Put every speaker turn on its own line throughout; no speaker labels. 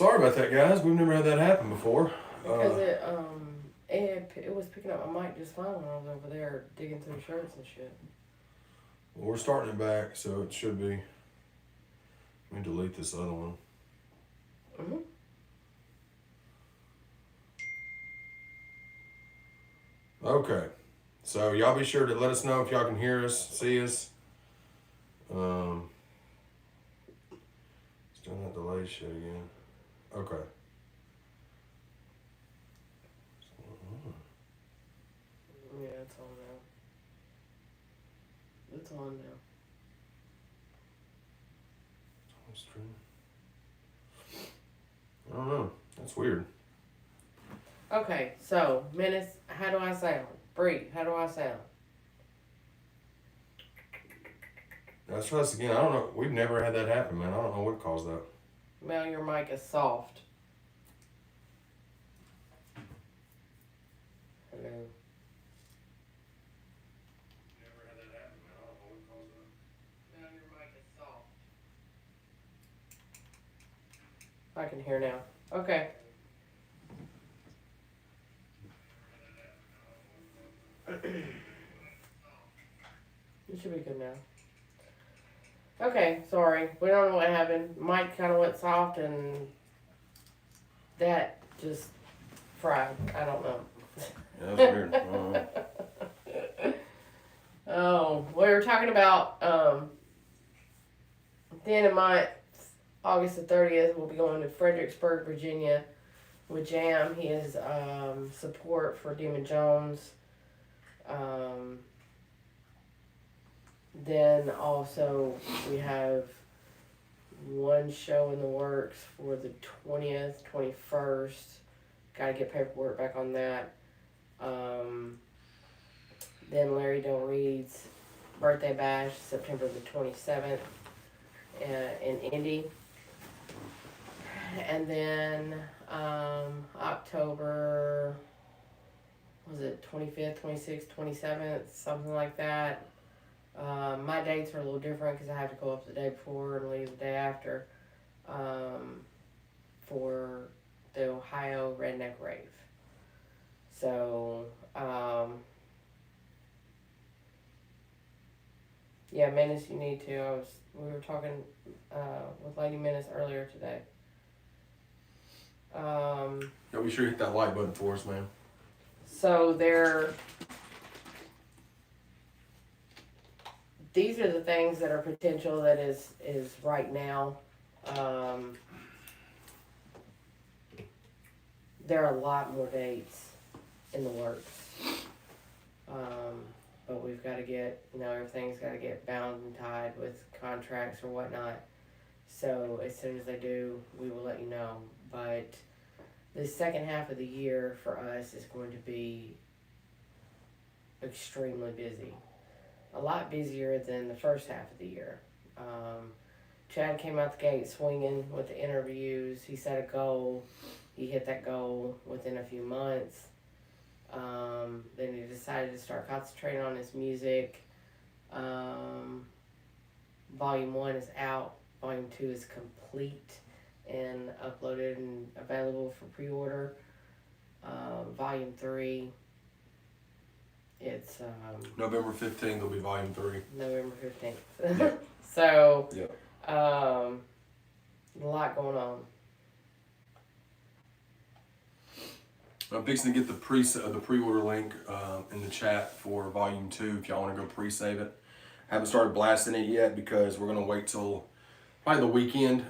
Sorry about that, guys. We've never had that happen before.
Because it was picking up my mic just fine when I was over there digging through shirts and shit.
Well, we're starting it back, so it should be. Let me delete this other one.
Mm-hmm.
Okay. So y'all be sure to let us know if y'all can hear us, see us. Still not delayed shit again. Okay.
Yeah, it's on now. It's on now.
I don't know. That's weird.
Okay, so Menace, how do I sound? Bree, how do I sound?
Let's try this again. I don't know. We've never had that happen, man. I don't know what caused that.
Mel, your mic is soft. Hello.
Never had that happen, man. I don't know what caused that.
Mel, your mic is soft. I can hear now. Okay. You should be good now. Okay, sorry. We don't know what happened. Mike kind of went soft and that just fried. I don't know.
Yeah, that's weird.
Oh, we were talking about the end of month, August the 30th, we'll be going to Fredericksburg, Virginia with Jam. He is support for Demon Jones. Then also we have one show in the works for the 20th, 21st. Got to get paperwork back on that. Then Larry Del Reed's birthday bash, September the 27th in Indy. And then October, was it 25th, 26th, 27th, something like that. My dates are a little different because I have to go up the day before and leave the day after for the Ohio Redneck Rave. So, yeah, Menace, you need to. We were talking with Lady Menace earlier today.
Yeah, be sure you hit that like button for us, man.
So these are the things that are potential that is right now. There are a lot more dates in the works. But we've got to get, everything's got to get bound and tied with contracts or whatnot. So as soon as they do, we will let you know. But the second half of the year for us is going to be extremely busy. A lot busier than the first half of the year. Chad came out the gate swinging with the interviews. He set a goal. He hit that goal within a few months. Then he decided to start concentrating on his music. Volume 1 is out. Volume 2 is complete and uploaded and available for pre-order. Volume 3, it's
November 15th will be volume 3.
November 15th.
Yep.
So,
Yep.
a lot going on.
I'm fixing to get the pre-order link in the chat for volume 2 if y'all want to go pre-save it. Haven't started blasting it yet because we're gonna wait till probably the weekend.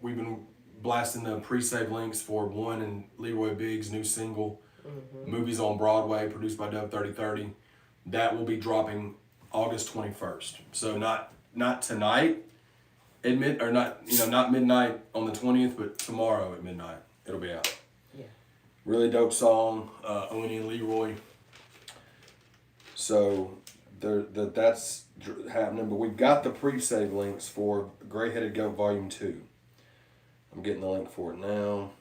We've been blasting the pre-save links for 1 and Leroy Biggs' new single, Movies on Broadway, produced by Dub 3030. That will be dropping August 21st. So not tonight at not midnight on the 20th, but tomorrow at midnight it'll be out.
Yeah.
Really dope song, Oni and Leroy. So that's happening, but we've got the pre-save links for Gray-Headed Goat Volume 2. I'm getting the link for it now.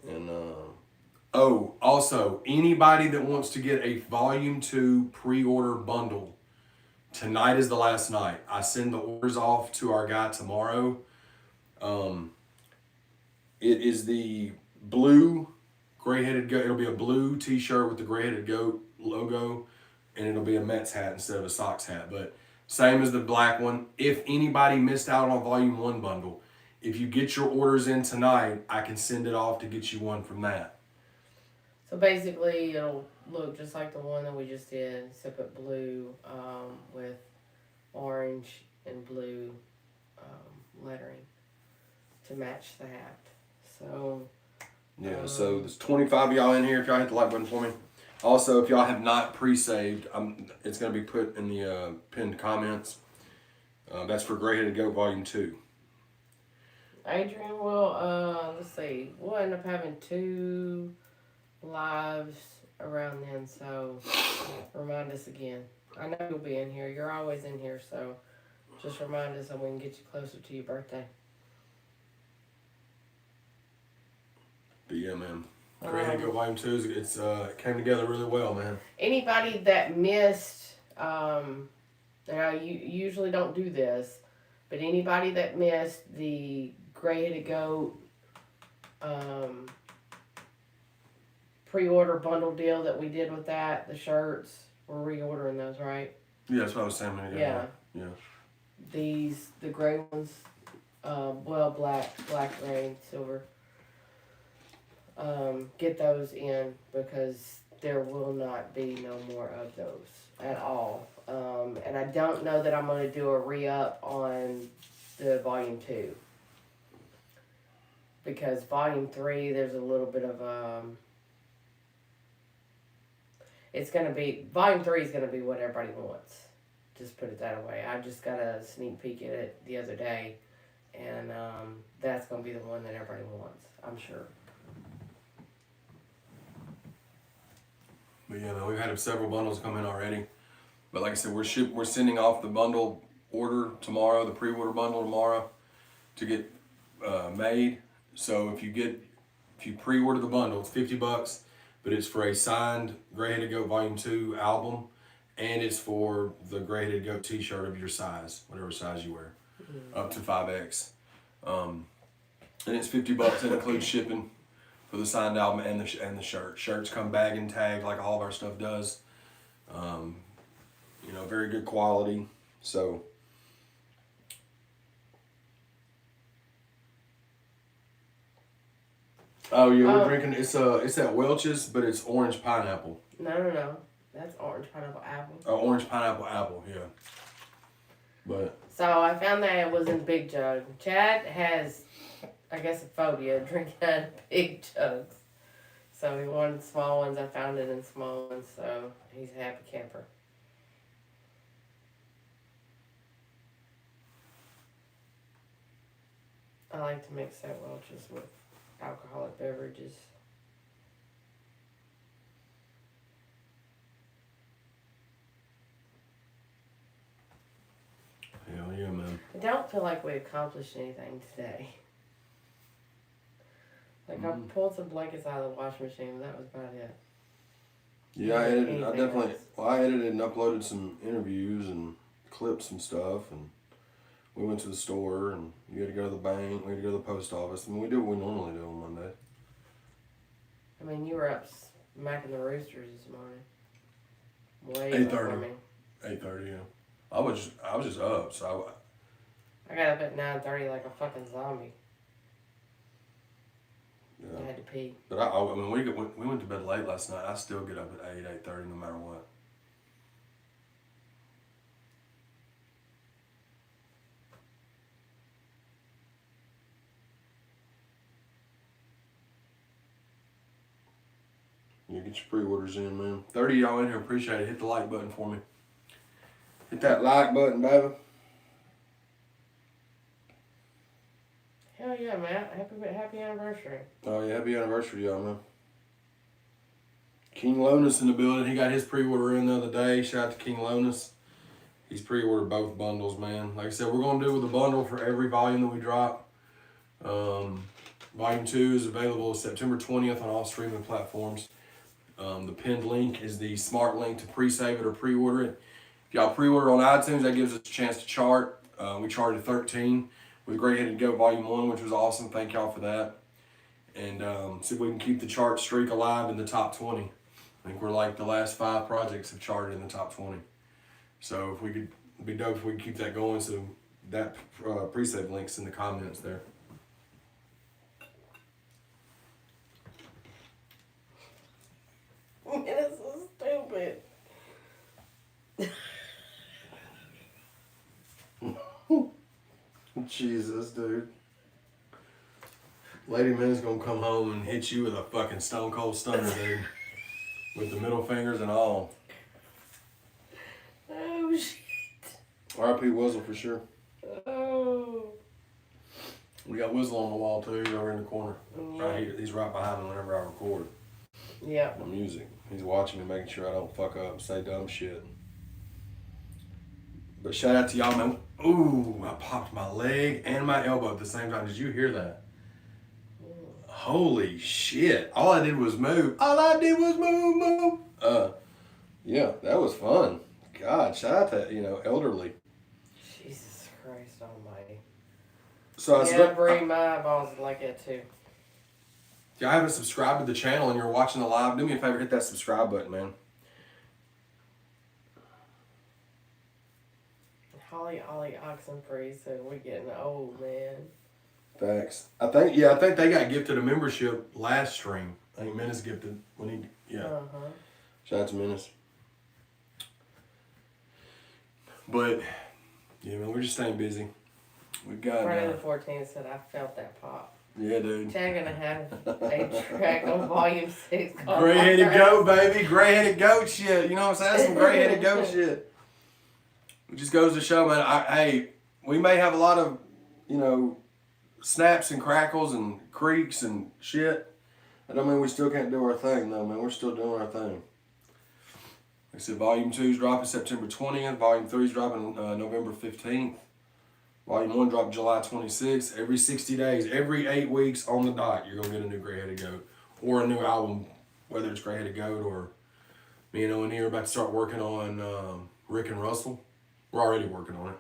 And also anybody that wants to get a Volume 2 pre-order bundle, tonight is the last night. I send the orders off to our guy tomorrow. It is the blue gray-headed goat. It'll be a blue T-shirt with the gray-headed goat logo, and it'll be a Mets hat instead of a Sox hat. But same as the black one. If anybody missed out on Volume 1 bundle, if you get your orders in tonight, I can send it off to get you one from that.
So basically, it'll look just like the one that we just did, except it blue with orange and blue lettering to match the hat. So
yeah, so there's 25 of y'all in here. If y'all hit the like button for me. Also, if y'all have not pre-saved, it's going to be put in the pinned comments. That's for Gray-Headed Goat Volume 2.
Adrian will, let's see, we'll end up having 2 lives around then, so remind us again. I know you'll be in here. You're always in here, so just remind us so we can get you closer to your birthday.
But yeah, man. Gray-Headed Goat Volume 2, it came together really well, man.
Anybody that missed, and I usually don't do this, but anybody that missed the Gray-Headed Goat pre-order bundle deal that we did with that, the shirts, we're reordering those, right?
Yeah, that's what I was saying.
Yeah.
Yeah.
The gray ones, black, gray, silver. Get those in because there will not be no more of those at all. And I don't know that I'm going to do a re-up on the Volume 2. Because Volume 3, there's a little bit of, Volume 3 is going to be what everybody wants. Just put it that way. I just got a sneak peek at it the other day. And that's going to be the one that everybody wants, I'm sure.
But yeah, man, we've had several bundles come in already. But like I said, we're sending off the bundle order tomorrow, the pre-order bundle tomorrow, to get made. So if you pre-order the bundle, it's $50, but it's for a signed Gray-Headed Goat Volume 2 album, and it's for the Gray-Headed Goat T-shirt of your size, whatever size you wear, up to 5X. And it's $50. It includes shipping for the signed album and the shirt. Shirts come bag and tagged like all of our stuff does. Very good quality. So oh yeah, we're drinking. It's at Welch's, but it's orange pineapple.
No. That's orange pineapple apple.
Oh, orange pineapple apple. Yeah. But
so I found that it was in big jug. Chad has, I guess, a phobia of drinking out of big jugs. So he wanted small ones. I found it in small ones, so he's a happy camper. I like to mix that Welch's with alcoholic beverages.
hell yeah, man.
I don't feel like we accomplished anything today. I pulled some blankets out of the washing machine, but that was about it.
Yeah, I edited and uploaded some interviews and clips and stuff, and we went to the store, and you had to go to the bank, we had to go to the post office. I mean, we did what we normally do on Monday.
I mean, you were up smacking the roosters this morning. Way
8:30. 8:30, yeah. I was just up, so
I got up at 9:30 like a fucking zombie.
Yeah.
I had to pee.
But I mean, we went to bed late last night. I still get up at 8:30 no matter what. Yeah, get your pre-orders in, man. 30 y'all in here, appreciate it. Hit the like button for me. Hit that like button, baby.
Hell yeah, Matt. Happy anniversary.
Oh yeah, happy anniversary, y'all, man. King Lonus in the building. He got his pre-order in the other day. Shout out to King Lonus. He's pre-ordered both bundles, man. Like I said, we're going to do with a bundle for every volume that we drop. Volume 2 is available September 20th on all streaming platforms. The pinned link is the smart link to pre-save it or pre-order it. If y'all pre-order on iTunes, that gives us a chance to chart. We charted 13. with Great Headed Goat Volume 1, which was awesome. Thank y'all for that. And see if we can keep the chart streak alive in the top 20. I think we're like the last 5 projects have charted in the top 20. So if we could, it'd be dope if we could keep that going. So that pre-save link's in the comments there.
It's so stupid.
Jesus, dude. Lady Min's gonna come home and hit you with a fucking stone cold stunner, dude. With the middle fingers and all.
Oh, shit.
R.I.P. Wizzle for sure.
Oh.
We got Wizzle on the wall too, over in the corner.
Yeah.
Right here. He's right behind me whenever I record
Yeah.
my music. He's watching me, making sure I don't fuck up and say dumb shit. But shout out to y'all, man. Ooh, I popped my leg and my elbow at the same time. Did you hear that? Holy shit. All I did was move. Move. Yeah, that was fun. God, shout out to, elderly.
Jesus Christ almighty.
So
Yeah, bring my eyeballs like that too.
If y'all haven't subscribed to the channel and you're watching the live, do me a favor, hit that subscribe button, man.
Holly Oxenfree said we're getting old, man.
Thanks. I think they got gifted a membership last stream. I think Menace gifted when he, yeah.
Uh-huh.
Shout out to Menace. But, yeah, man, we're just staying busy. We've got...
Friday the 14th said I felt that pop.
Yeah, dude.
Chad gonna have a track on Volume 6 called
Gray-headed goat, baby. Gray-headed goat shit. You know what I'm saying? That's some gray-headed goat shit. It just goes to show, man, hey, we may have a lot of, snaps and crackles and creaks and shit. I don't mean we still can't do our thing, though, man. We're still doing our thing. Like I said, Volume 2's dropping September 20th. Volume 3's dropping November 15th. Volume 1 dropped July 26th. Every 60 days, every 8 weeks on the dot, you're going to get a new Gray-Headed Goat. Or a new album, whether it's Gray-Headed Goat or me and Owen here about to start working on Rick and Russell. We're already working on it.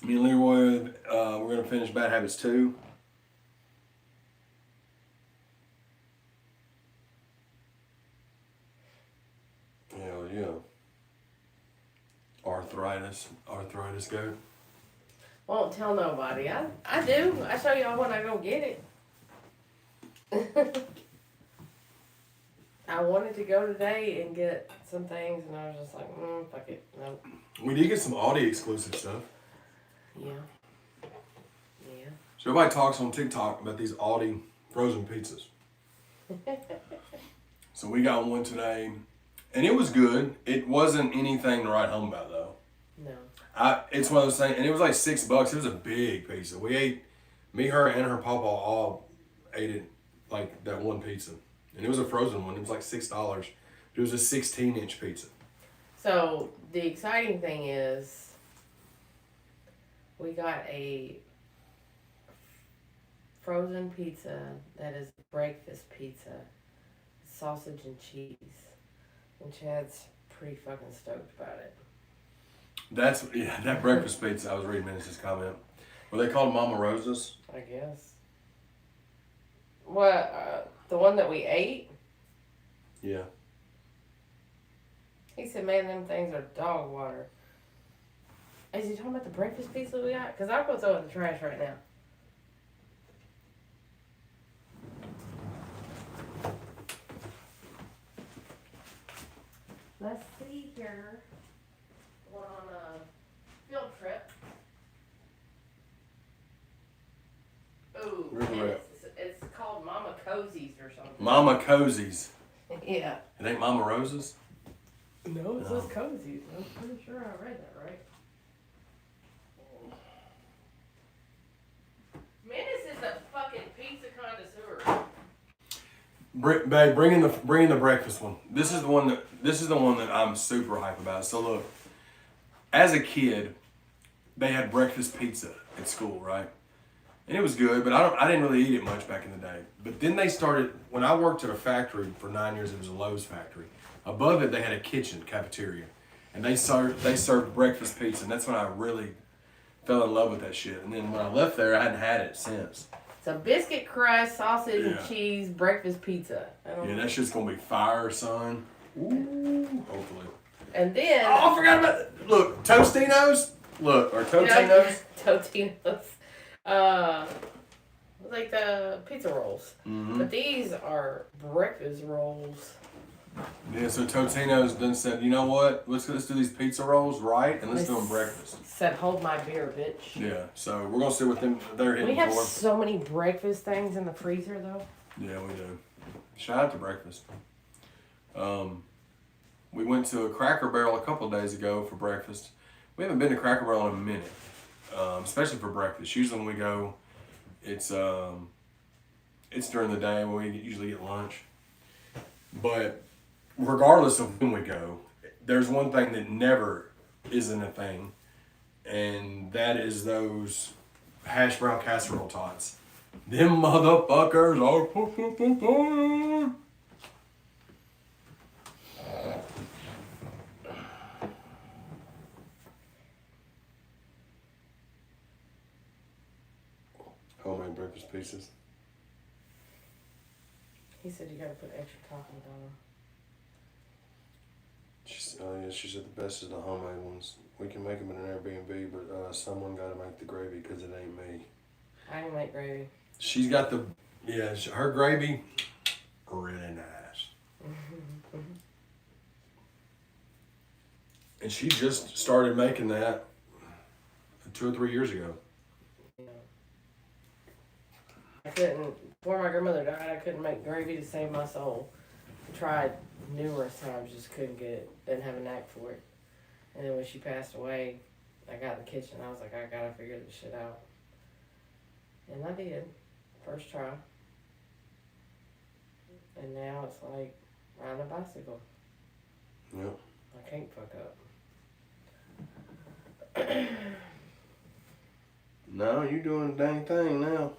Me and Leroy, we're going to finish Bad Habits 2. Hell yeah. Arthritis goat.
Won't tell nobody. I do. I show y'all when I go get it. I wanted to go today and get some things, and I was just like, fuck it. Nope.
We did get some Audi exclusive stuff.
Yeah. Yeah.
So everybody talks on TikTok about these Audi frozen pizzas. So we got one today, and it was good. It wasn't anything to write home about, though.
No.
It's one of those things, and it was like $6. It was a big pizza. We ate, me, her, and her papa all ate it, like that one pizza. And it was a frozen one. It was like $6. It was a 16-inch pizza.
So the exciting thing is we got a frozen pizza that is breakfast pizza, sausage and cheese. And Chad's pretty fucking stoked about it.
That breakfast pizza, I was reading Menace's comment. Were they called Mama Rosa's?
I guess. What, the one that we ate?
Yeah.
He said, man, them things are dog water. Is he talking about the breakfast pizza we got? Because I'm going to throw it in the trash right now. Let's see here. We're on a field trip. Ooh,
River
it's called Mama Cozy's or something.
Mama Cozy's.
Yeah.
It ain't Mama Rosa's?
No, it says Cozy's. I'm pretty sure I read that right. Menace is a fucking pizza connoisseur.
Babe, bring in the breakfast one. This is the one that I'm super hype about. So look, as a kid, they had breakfast pizza at school, right? And it was good, but I didn't really eat it much back in the day. But then they started, when I worked at a factory for 9 years, it was a Lowe's factory. Above it, they had a kitchen, cafeteria. And they served breakfast pizza, and that's when I really fell in love with that shit. And then when I left there, I hadn't had it since.
So biscuit crust, sausage
Yeah.
and cheese, breakfast pizza.
Yeah, that shit's gonna be fire, son. Ooh, hopefully.
And then
Oh, I forgot about that. Look, Tostinos. Look, or Totinos.
Totinos. Like the pizza rolls.
Mm-hmm.
But these are breakfast rolls.
Yeah, so Totino's then said, you know what? Let's do these pizza rolls right, and let's do them breakfast.
Said, hold my beer, bitch.
Yeah, so we're gonna see what they're hitting
We have
for.
so many breakfast things in the freezer, though.
Yeah, we do. Shout out to breakfast. We went to a Cracker Barrel a couple of days ago for breakfast. We haven't been to Cracker Barrel in a minute, especially for breakfast. Usually when we go, it's during the day when we usually get lunch. But regardless of when we go, there's one thing that never isn't a thing, and that is those hash brown casserole tots. Them motherfuckers are. Homemade breakfast pieces.
He said you gotta put extra toppings on them.
She said the best is the homemade ones. We can make them in an Airbnb, but someone got to make the gravy because it ain't me.
I didn't make gravy.
She's got her gravy, really nice. And she just started making that 2 or 3 years ago.
Yeah. I couldn't, before my grandmother died, I couldn't make gravy to save my soul. I tried numerous times, just couldn't get it. Didn't have a knack for it. And then when she passed away, I got in the kitchen. I was like, I gotta figure this shit out. And I did. First try. And now it's like riding a bicycle.
Yep.
I can't fuck up.
No, you doing the dang thing now.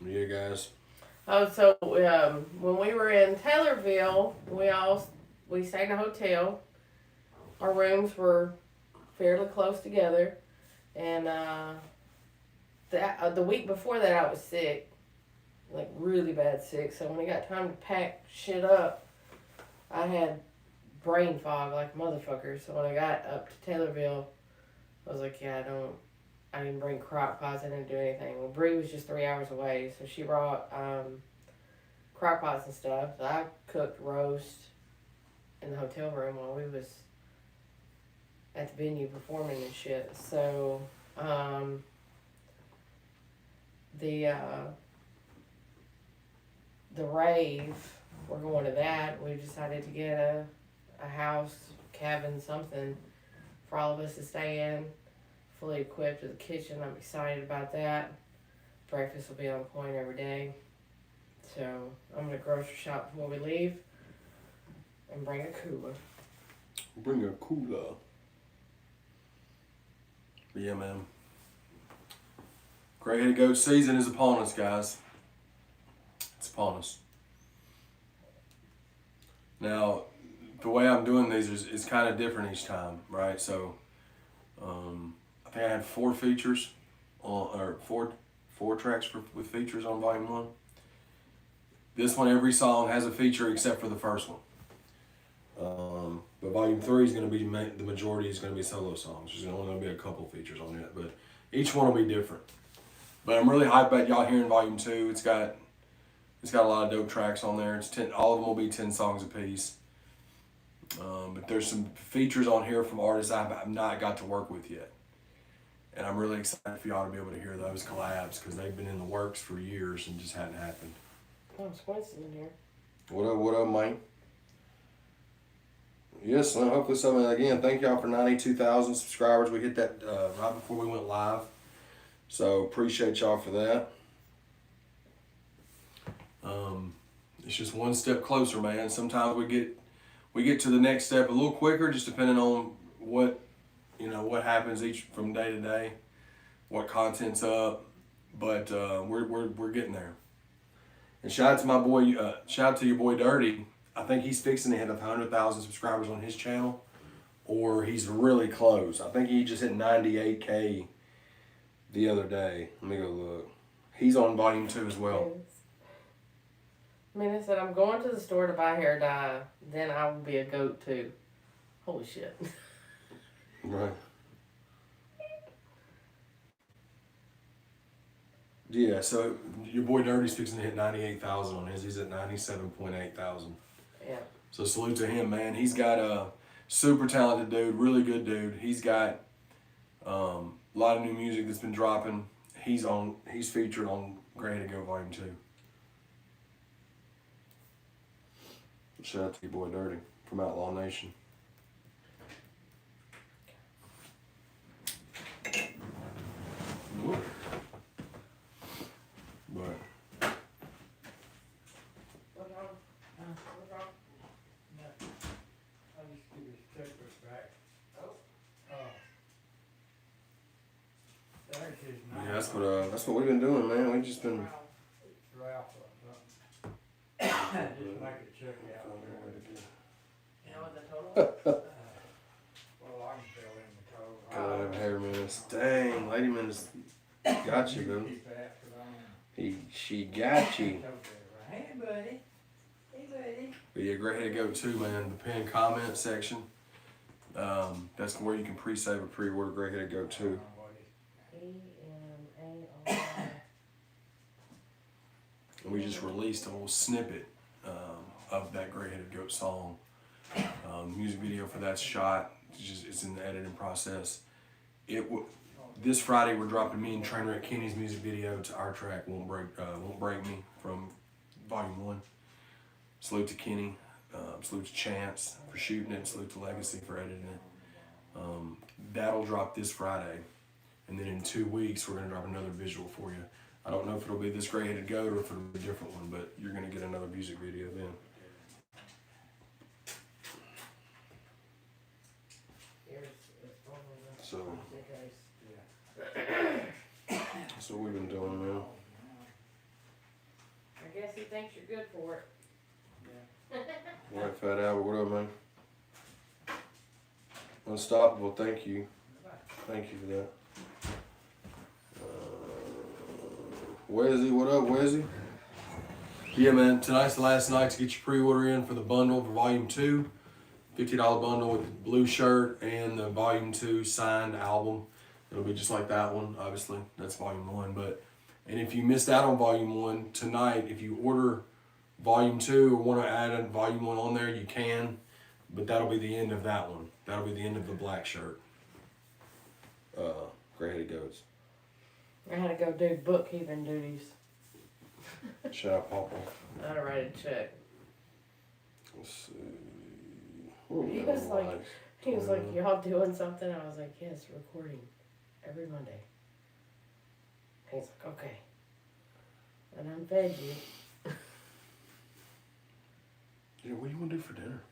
Yeah, guys.
Oh, so when we were in Taylorville, we stayed in a hotel. Our rooms were fairly close together, and the week before that I was sick, like really bad sick. So when it got time to pack shit up, I had brain fog like a motherfucker. So when I got up to Taylorville, I was like, yeah, I didn't bring crock pots. I didn't do anything. Well, Bree was just 3 hours away, so she brought crock pots and stuff. So I cooked roast in the hotel room while we was at the venue performing and shit. So the rave, we're going to that. We decided to get a house, cabin, something for all of us to stay in. Fully equipped with a kitchen. I'm excited about that. Breakfast will be on point every day. So I'm gonna grocery shop before we leave and bring a cooler.
Bring a cooler. But yeah, man. Gray-headed goat season is upon us, guys. It's upon us. Now, the way I'm doing these is kind of different each time, right? So, I think I had 4 features, or four tracks with features on volume 1. This one, every song has a feature except for the first one. But volume 3 is going to be, the majority is going to be solo songs. There's only going to be a couple features on it, but each one will be different. But I'm really hyped about y'all hearing volume 2. It's got a lot of dope tracks on there. All of them will be 10 songs apiece. But there's some features on here from artists I've not got to work with yet. And I'm really excited for y'all to be able to hear those collabs because they've been in the works for years and just hadn't happened.
Oh, Squints is in here.
What up, Mike? Yes, and hopefully something again. Thank y'all for 92,000 subscribers. We hit that right before we went live. So appreciate y'all for that. It's just one step closer, man. Sometimes we get to the next step a little quicker, just depending on what you know, what happens each from day to day, what content's up, but we're getting there. And shout out to my boy, shout out to your boy Dirty. I think he's fixing to hit 100,000 subscribers on his channel, or he's really close. I think he just hit 98K the other day. Let me go look. He's on volume 2 as well.
Mina said, I'm going to the store to buy hair dye, then I will be a goat too. Holy shit.
Right. Yeah, so your boy Dirty's fixing to hit 98,000 on his. He's at 97.8 thousand.
Yeah.
So salute to him, man. He's got a super talented dude, really good dude. He's got a lot of new music that's been dropping. He's featured on Ready to Go Volume 2. Shout out to your boy Dirty from Outlaw Nation. Whoop. But
What's wrong? What's wrong?
I just give his checkbook back.
Oh.
There's his name.
yeah, that's what we've been doing, man. We've just been.
Ralph or something. Just make a check out.
You know what the total?
Well, I can fill in the total.
God, hair minutes. Dang, lady minutes got you, bro.
Keep that for them.
She got you.
Hey, buddy. Hey, buddy.
But yeah, great way to go too, man. The pinned comment section. That's where you can pre-save or pre-order. Great way to go too.
EMAR.
And we just released a little snippet of that Gray-Headed Goat song. Music video for that's shot. It's in the editing process. This Friday we're dropping me and Trainwreck Kenny's music video to our track Won't Break Me from Volume 1. Salute to Kenny. Salute to Chance for shooting it. Salute to Legacy for editing it. That'll drop this Friday. And then in 2 weeks we're going to drop another visual for you. I don't know if it'll be this Gray-Headed Goat or if it'll be a different one, but you're going to get another music video then. So, that's what we've been doing, man.
I guess he thinks you're good for it.
All right, Fat Albert, what up, man? Unstoppable, thank you. Thank you for that. Wezzy, what up, Wezzy? Yeah, man, tonight's the last night to get your pre-order in for the bundle for Volume 2. $50 bundle with the blue shirt and the Volume 2 signed album. It'll be just like that one, obviously. That's Volume 1. And if you missed out on Volume 1, tonight, if you order Volume 2 or want to add a Volume 1 on there, you can. But that'll be the end of that one. That'll be the end of the black shirt. Gray-Headed Goats.
I had to go do bookkeeping duties.
Shout out, Papa.
I had to write a check.
Let's see.
He was like, y'all doing something? I was like, yes, recording every Monday. He's like, okay. And I'm fed you.
Yeah, what do you want to do for dinner?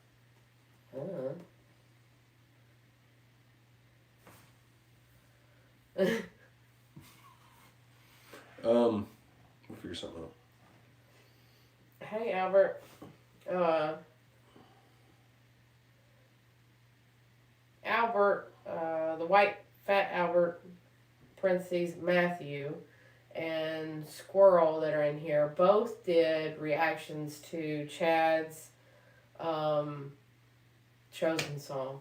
We'll figure something out.
Hey, Albert. The white fat Albert, parentheses, Matthew, and Squirrel that are in here both did reactions to Chad's Chosen song.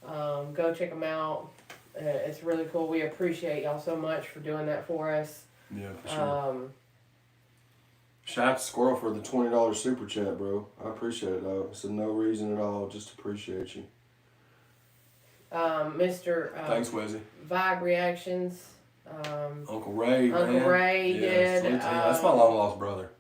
Go check them out. It's really cool. We appreciate y'all so much for doing that for us.
Yeah, for sure. Shout out to Squirrel for the $20 super chat, bro. I appreciate it, though. It's no reason at all. Just appreciate you.
Mr.
Thanks, Wezzy.
Vibe Reactions.
Uncle Ray,
Uncle
man.
Ray did.
That's my long lost brother.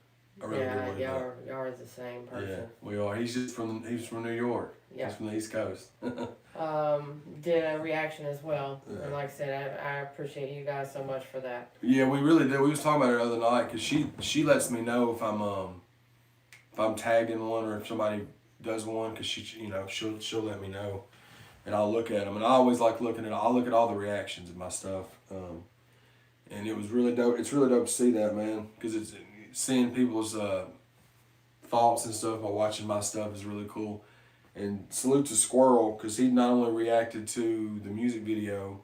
I really
Yeah,
do believe that.
y'all are the same person.
Yeah, we are. He's from New York.
Yeah.
He's from the East Coast.
Did a reaction as well.
Yeah.
And like I said, I appreciate you guys so much for that.
Yeah, we really did. We was talking about it the other night because she lets me know if I'm tagging one or if somebody does one because she'll let me know. and I'll look at them, and I always like looking at. I'll look at all the reactions of my stuff, and it was really dope. It's really dope to see that, man, because it's seeing people's thoughts and stuff by watching my stuff is really cool. And salute to Squirrel, because he not only reacted to the music video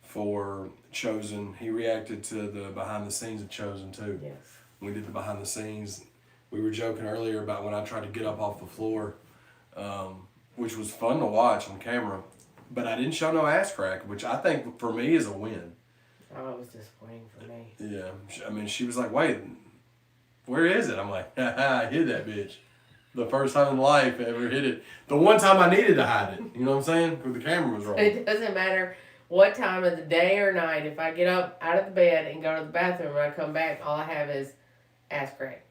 for Chosen, he reacted to the behind the scenes of Chosen too.
Yes.
We did the behind the scenes. We were joking earlier about when I tried to get up off the floor, which was fun to watch on camera, but I didn't show no ass crack, which I think for me is a win.
Oh, it was disappointing for me.
Yeah, I mean, she was like, "Wait, where is it?" I'm like, "I hid that bitch." The first time in life I ever hit it. The one time I needed to hide it. You know what I'm saying? Because the camera was wrong.
It doesn't matter what time of the day or night. If I get up out of the bed and go to the bathroom and I come back, all I have is ass crack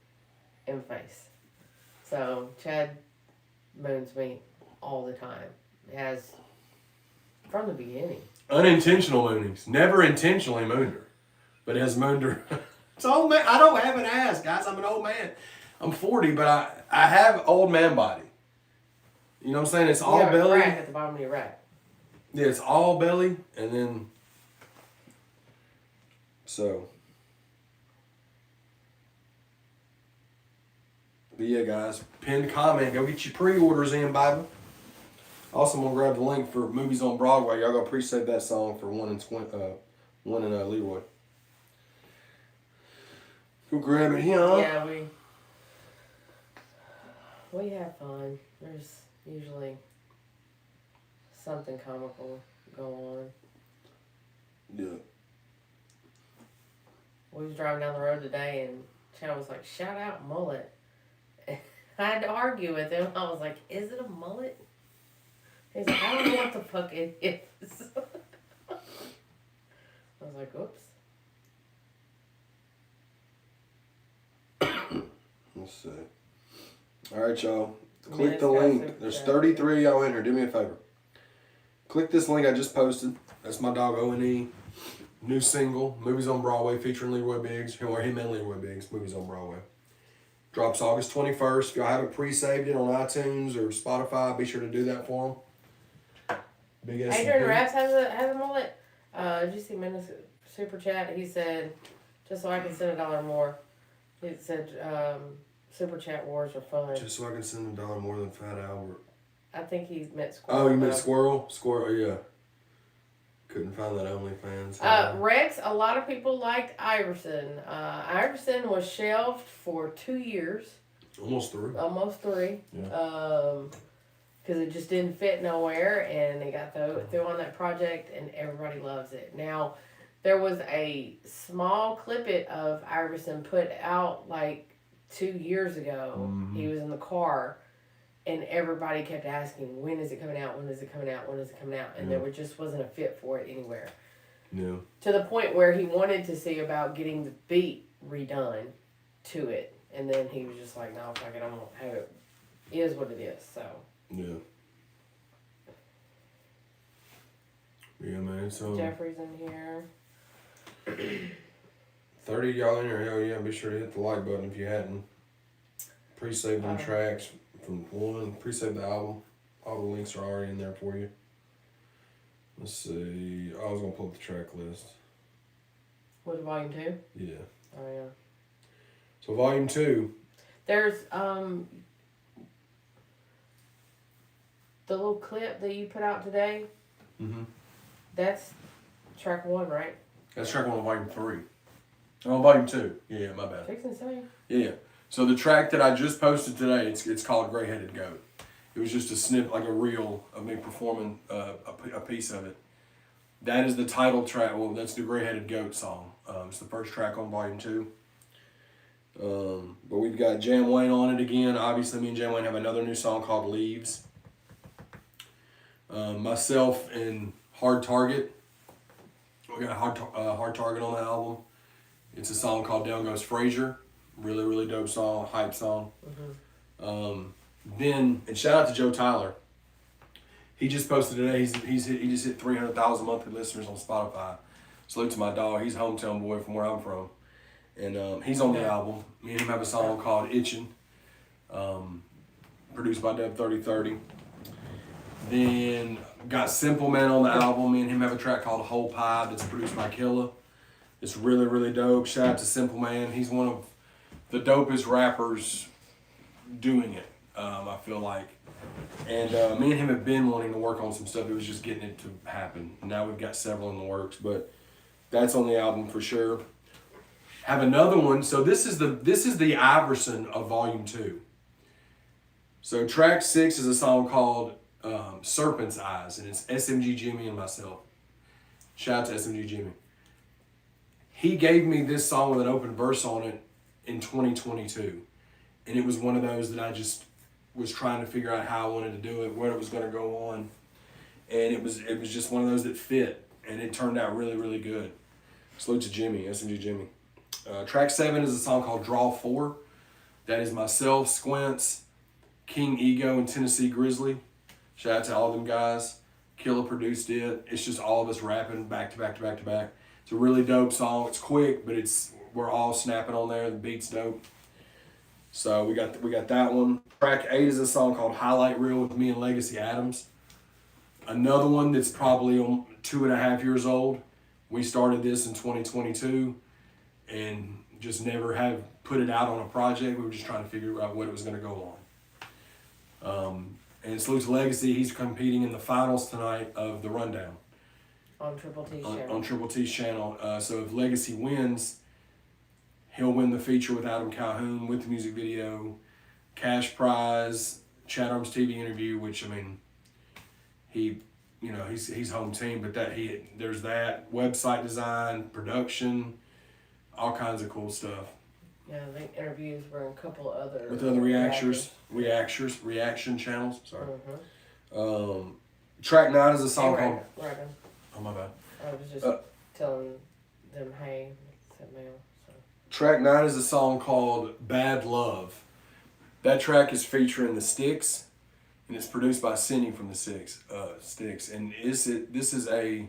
in the face. So Chad moons me all the time. It has from the beginning.
Unintentional moonings. Never intentionally mooned her. But it has mooned her. It's old man. I don't have an ass, guys. I'm an old man. I'm 40, but I have old man body. You know what I'm saying? It's all
You have a
belly.
crack at the bottom of your rack.
Yeah, it's all belly, and then so. But yeah, guys, pinned comment. Go get your pre-orders in, baby. Also, I'm gonna grab the link for Movies on Broadway. Y'all go pre-save that song for one in Leroy. Go grab it here.
Yeah, we have fun. There's usually something comical go on.
Yeah.
We was driving down the road today and Chad was like, "Shout out mullet." I had to argue with him. I was like, "Is it a mullet?" He's like, "I don't know what the fuck it is." I was like, "Oops."
Let's see. All right, y'all. Click
Minutes
the
got
link.
super
There's
chat.
33 of y'all in here. Do me a favor. Click this link I just posted. That's my dog O&E. New single, Movies on Broadway, featuring Leroy Biggs. Or him and Leroy Biggs, Movies on Broadway. Drops August 21st. If y'all haven't pre-saved it on iTunes or Spotify, be sure to do that for them. Big S&P.
Adrian Raps has a mullet. Did you see Minutes super chat? He said, "Just so I can send $1 more." He said, "Super chat wars are fun."
Just so I can send $1 more than Fat Albert.
I think he meant Squirrel.
Oh, you meant
though.
Squirrel? Squirrel, yeah. Couldn't find that OnlyFans.
Rex, a lot of people liked Iverson. Iverson was shelved for 2 years.
Almost through.
Almost 3.
Yeah.
Because it just didn't fit nowhere, and they got through on that project, and everybody loves it. Now, there was a small clip of Iverson put out like 2 years ago.
Mhm.
He was in the car, and everybody kept asking, "When is it coming out? When is it coming out? When is it coming out?" And there just wasn't a fit for it anywhere.
Yeah.
To the point where he wanted to see about getting the beat redone to it. And then he was just like, "No, fuck it, I'm going to have it. It is what it is." So.
Yeah. Yeah, man. So
Jeffrey's in here.
30 of y'all in here. Hell yeah. Be sure to hit the like button if you hadn't. Pre-save them tracks from one. Pre-save the album. All the links are already in there for you. Let's see. I was going to pull up the track list.
Was it volume 2?
Yeah.
Oh, yeah.
So volume 2.
There's, the little clip that you put out today.
Mm-hmm.
That's track 1, right?
That's track 1 on volume 3. Oh, volume 2. Yeah, my bad.
Fix and say.
Yeah. So the track that I just posted today, it's called Gray-Headed Goat. It was just a snip, like a reel of me performing a piece of it. That is the title track. Well, that's the Gray-Headed Goat song. It's the first track on volume 2. But we've got Jam Wayne on it again. Obviously, me and Jam Wayne have another new song called Leaves. Myself and Hard Target. We got Hard Target on the album. It's a song called Down Goes Frazier. Really, really dope song, hype song.
Mm-hmm.
Then, and shout out to Joe Tyler. He just posted today. He just hit 300,000 monthly listeners on Spotify. Salute to my dog. He's a hometown boy from where I'm from, and he's on the album. Me and him have a song called "Itchin'," produced by Deb 3030. Then got Simple Man on the album. Me and him have a track called Whole Pie that's produced by Killa. It's really, really dope. Shout out to Simple Man. He's one of the dopest rappers doing it, I feel like. And me and him have been wanting to work on some stuff. It was just getting it to happen. Now we've got several in the works, but that's on the album for sure. Have another one. So this is the Iverson of Volume 2. So track 6 is a song called Serpent's Eyes, and it's SMG Jimmy and myself. Shout out to SMG Jimmy. He gave me this song with an open verse on it in 2022. And it was one of those that I just was trying to figure out how I wanted to do it, where it was going to go on. And it was just one of those that fit. And it turned out really, really good. Salute to Jimmy, SMG Jimmy. Track 7 is a song called Draw 4. That is myself, Squints, King Ego, and Tennessee Grizzly. Shout out to all them guys. Killa produced it. It's just all of us rapping back to back to back to back. It's a really dope song. It's quick, but we're all snapping on there. The beat's dope. So we got that one. Track 8 is a song called Highlight Reel with me and Legacy Adams. Another one that's probably 2.5 years old. We started this in 2022 and just never have put it out on a project. We were just trying to figure out what it was going to go on. And salute to Legacy. He's competing in the finals tonight of the Rundown.
On Triple T's channel.
On Triple T's channel. So if Legacy wins, he'll win the feature with Adam Calhoun with the music video, cash prize, ChadArmesTV interview, which, I mean, he's home team, but there's that, website design, production, all kinds of cool stuff.
Yeah, I think interviews were in a couple other...
With other reaction channels, sorry.
Mm-hmm.
Track 9 is a song called...
Reagan.
Oh, my bad.
I was just telling them, hey, send mail. So.
Track 9 is a song called Bad Love. That track is featuring the Sticks, and it's produced by Cindy from the Sticks. And this is a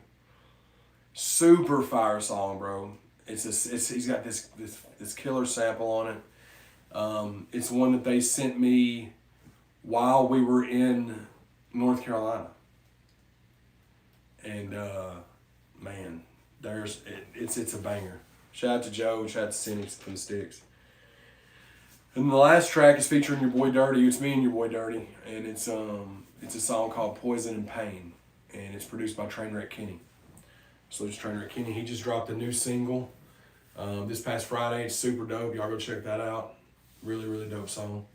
super fire song, bro. He's got this killer sample on it. It's one that they sent me while we were in North Carolina. And man, it's a banger. Shout out to Joe, shout out to Cindy from the Sticks. And the last track is featuring your boy Dirty. It's me and your boy Dirty, and it's a song called Poison and Pain, and it's produced by Trainwreck Kenny. So it's Trainwreck Kenny. He just dropped a new single this past Friday. It's super dope. Y'all go check that out. Really, really dope song.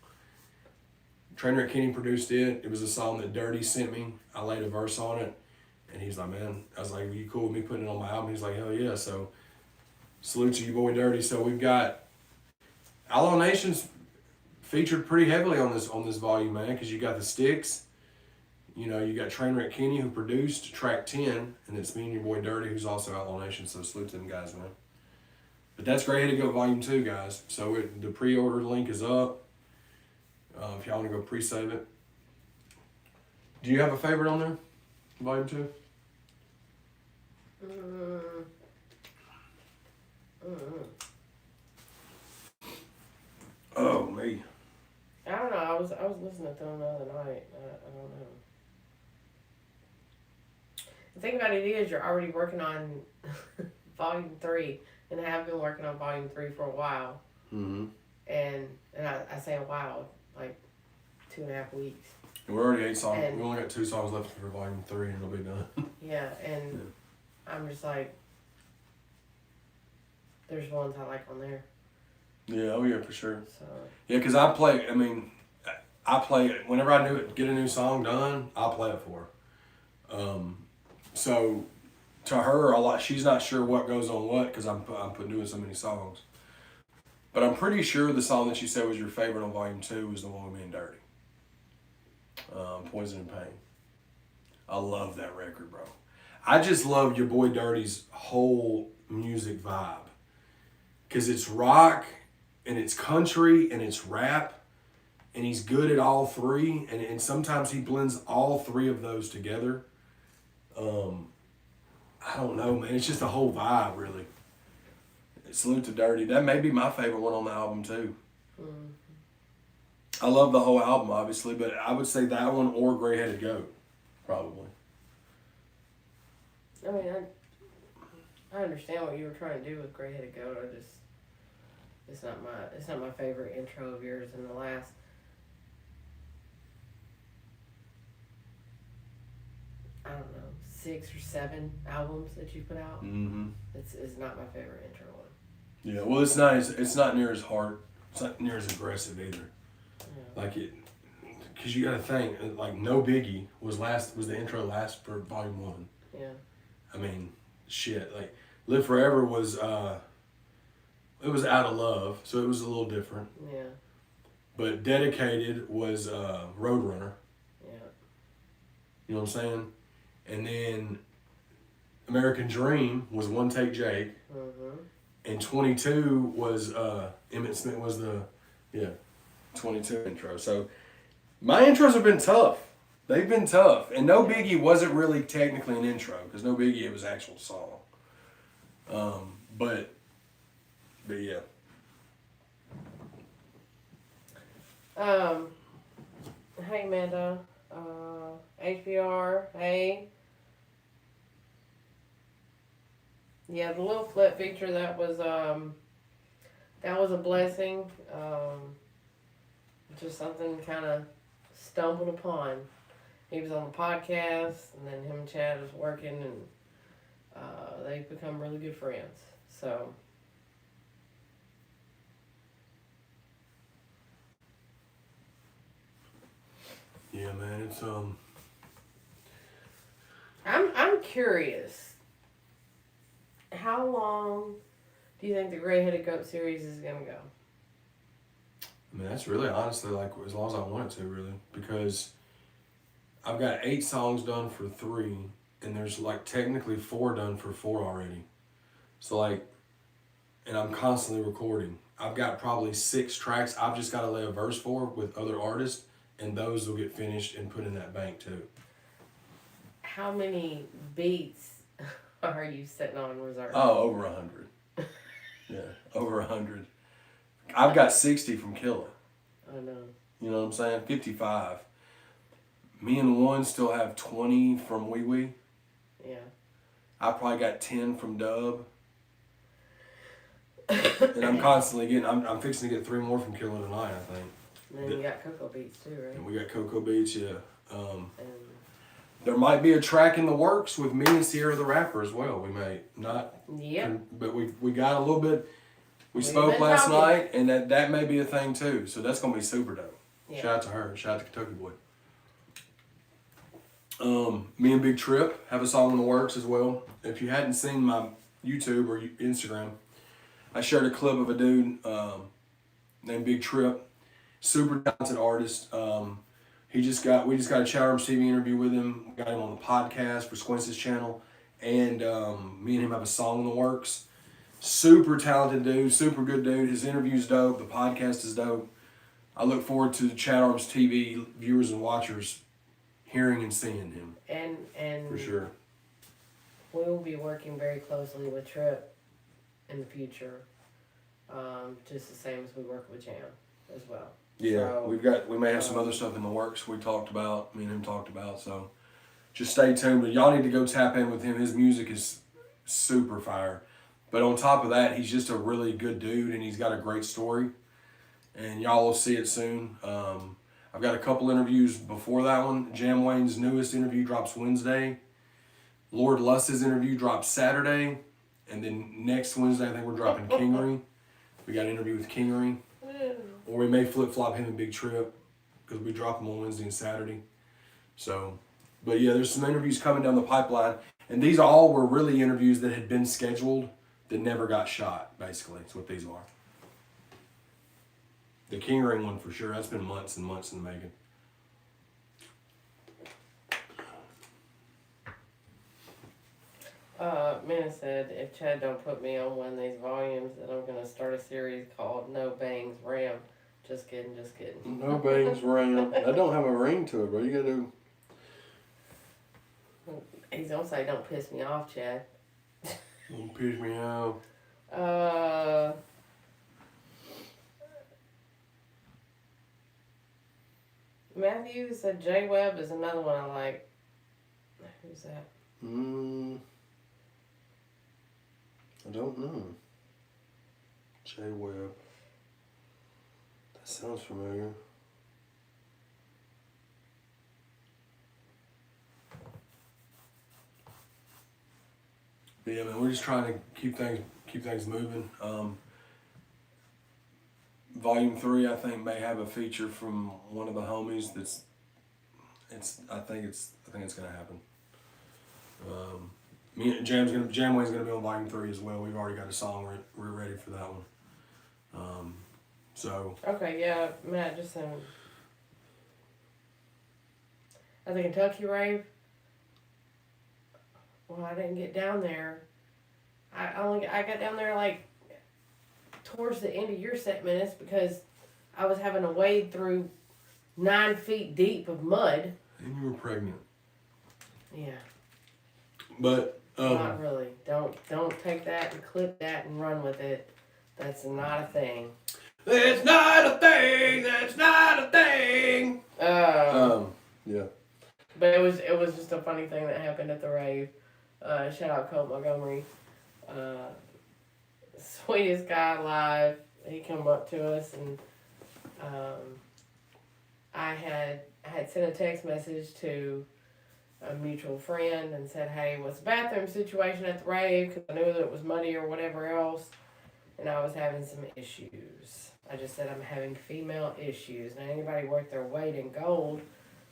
Trainwreck Kenny produced it. It was a song that Dirty sent me. I laid a verse on it, and he's like, man, I was like, are you cool with me putting it on my album? He's like, hell yeah. So salute to your boy Dirty. So we've got Outlaw Nation's featured pretty heavily on this volume, man, because you got the Sticks. You got Trainwreck Kenny, who produced track 10, and it's me and your boy Dirty, who's also Outlaw Nation, so salute to them guys, man. But that's Great to Go Volume 2, guys. So the pre-order link is up. If y'all want to go pre-save it. Do you have a favorite on there? Volume 2? Oh, me.
I don't know. I was listening to them the other night. I don't know. The thing about it is, you're already working on Volume 3, and have been working on Volume 3 for a while.
Mm-hmm.
And I say a while, like 2.5 weeks.
And we're already 8 songs. We only got 2 songs left for Volume 3, and it'll be done.
Yeah, and I'm just like, there's ones I like on there.
Yeah, oh yeah, for sure.
So.
Yeah, because I play it whenever I get a new song done, I'll play it for her. So to her, she's not sure what goes on what because I'm doing so many songs. But I'm pretty sure the song that she said was your favorite on Volume 2 was the one with me and Dirty. Poison and Pain. I love that record, bro. I just love your boy Dirty's whole music vibe. Because it's rock, and it's country, and it's rap, and he's good at all three, and sometimes he blends all three of those together. I don't know, man. It's just a whole vibe, really. Salute to Dirty. That may be my favorite one on the album, too. I love the whole album, obviously, but I would say that one or Gray-Headed Goat. probably.
I mean, I understand what you were trying to do with Gray Headed Goat. I just, it's not my favorite intro of yours. In the last, I don't know, 6 or 7 albums that you put out.
Mm-hmm.
It's not my favorite intro one.
Yeah, well, it's not near as hard. It's not near as aggressive either.
Yeah.
Like it, because you got to think, like No Biggie was the intro last for Volume 1.
Yeah.
I mean, shit. Like Live Forever was it was Out of Love, so it was a little different.
Yeah.
But Dedicated was Roadrunner.
Yeah.
You know what I'm saying? And then American Dream was One Take Jake.
Mm-hmm.
And 22 was Emmett Smith was the 22 intro. So my intros have been tough. They've been tough. And No Biggie wasn't really technically an intro because No Biggie, it was an actual song. But yeah.
Hey Amanda, HBR, hey. Yeah, the little flip feature, that was a blessing. Just something kind of stumbled upon. He was on the podcast, and then him and Chad was working, and they've become really good friends. So.
Yeah, man, it's
I'm curious. How long do you think the Gray Headed Goat series is gonna go?
I mean, that's really honestly like as long as I want it to, really, because I've got 8 songs done for 3, and there's like technically 4 done for 4 already. So like, and I'm constantly recording. I've got probably 6 tracks I've just got to lay a verse for with other artists, and those will get finished and put in that bank too.
How many beats are you sitting on reserve?
Oh, over 100. Yeah, over 100. I've got 60 from Killa.
I know.
You know what I'm saying? 55. Me and One still have 20 from Wee Wee.
Yeah.
I probably got 10 from Dub. And I'm constantly getting, I'm fixing to get 3 more from Killa tonight, I think.
And then you got Cocoa Beats too, right?
And we got Cocoa Beats, yeah.
And
There might be a track in the works with me and Sierra the Rapper as well. We may not.
yep.
But we got a little bit. We
We've
spoke
been
last
talking.
night, and that may be a thing too. So that's gonna be super dope.
Yeah.
Shout out to her. Shout out to Kentucky Boy. Me and Big Trip have a song in the works as well. If you hadn't seen my YouTube or Instagram, I shared a clip of a dude named Big Trip, super talented artist. We just got a ChadArmesTV interview with him. We got him on the podcast for Squince's channel, and me and him have a song in the works. Super talented dude, super good dude. His interview's dope. The podcast is dope. I look forward to the ChadArmesTV viewers and watchers hearing and seeing him.
And
For sure.
we will be working very closely with Trip in the future. Just the same as we work with Jam as well.
Yeah,
So,
we may have some other stuff in the works me and him talked about, so just stay tuned. But y'all need to go tap in with him. His music is super fire. But on top of that, he's just a really good dude, and he's got a great story. And y'all will see it soon. I've got a couple interviews before that one. Jam Wayne's newest interview drops Wednesday. Lord Lust's interview drops Saturday. And then next Wednesday, I think we're dropping Kingery. We got an interview with Kingery. Or we may flip-flop him and Big Trip because we drop them on Wednesday and Saturday. So, but yeah, there's some interviews coming down the pipeline. And these all were really interviews that had been scheduled that never got shot, basically. That's what these are. The Kingery one for sure. That's been months and months in the making.
Mina said if Chad don't put me on one of these volumes, then I'm gonna start a series called No Bangs Ram. Just kidding, just kidding.
No bangs around. That don't have a ring to it, bro. You gotta do.
He's gonna say don't piss me off, Chad.
Don't piss me off.
Matthew said J Webb is another one I like. Who's that?
I don't know. Jay Webb. That sounds familiar. But yeah, man, we're just trying to keep things moving. Volume 3, I think, may have a feature from one of the homies. I think it's gonna happen. Jamway's gonna be on Volume 3 as well. We've already got a song. We're ready for that one. So.
Okay, yeah, Matt just at the Kentucky rave. Well, I didn't get down there. I got down there like towards the end of your set minutes because I was having to wade through 9 feet deep of mud.
And you were pregnant.
Yeah.
But
not really. Don't take that and clip that and run with it. That's not a thing.
It's not a thing. That's not a thing. Yeah.
But it was just a funny thing that happened at the rave. Shout out Colt Montgomery. Sweetest guy alive. He come up to us and I had sent a text message to a mutual friend and said, hey, what's the bathroom situation at the rave? Because I knew that it was muddy or whatever else. And I was having some issues. I just said I'm having female issues. Now anybody worth their weight in gold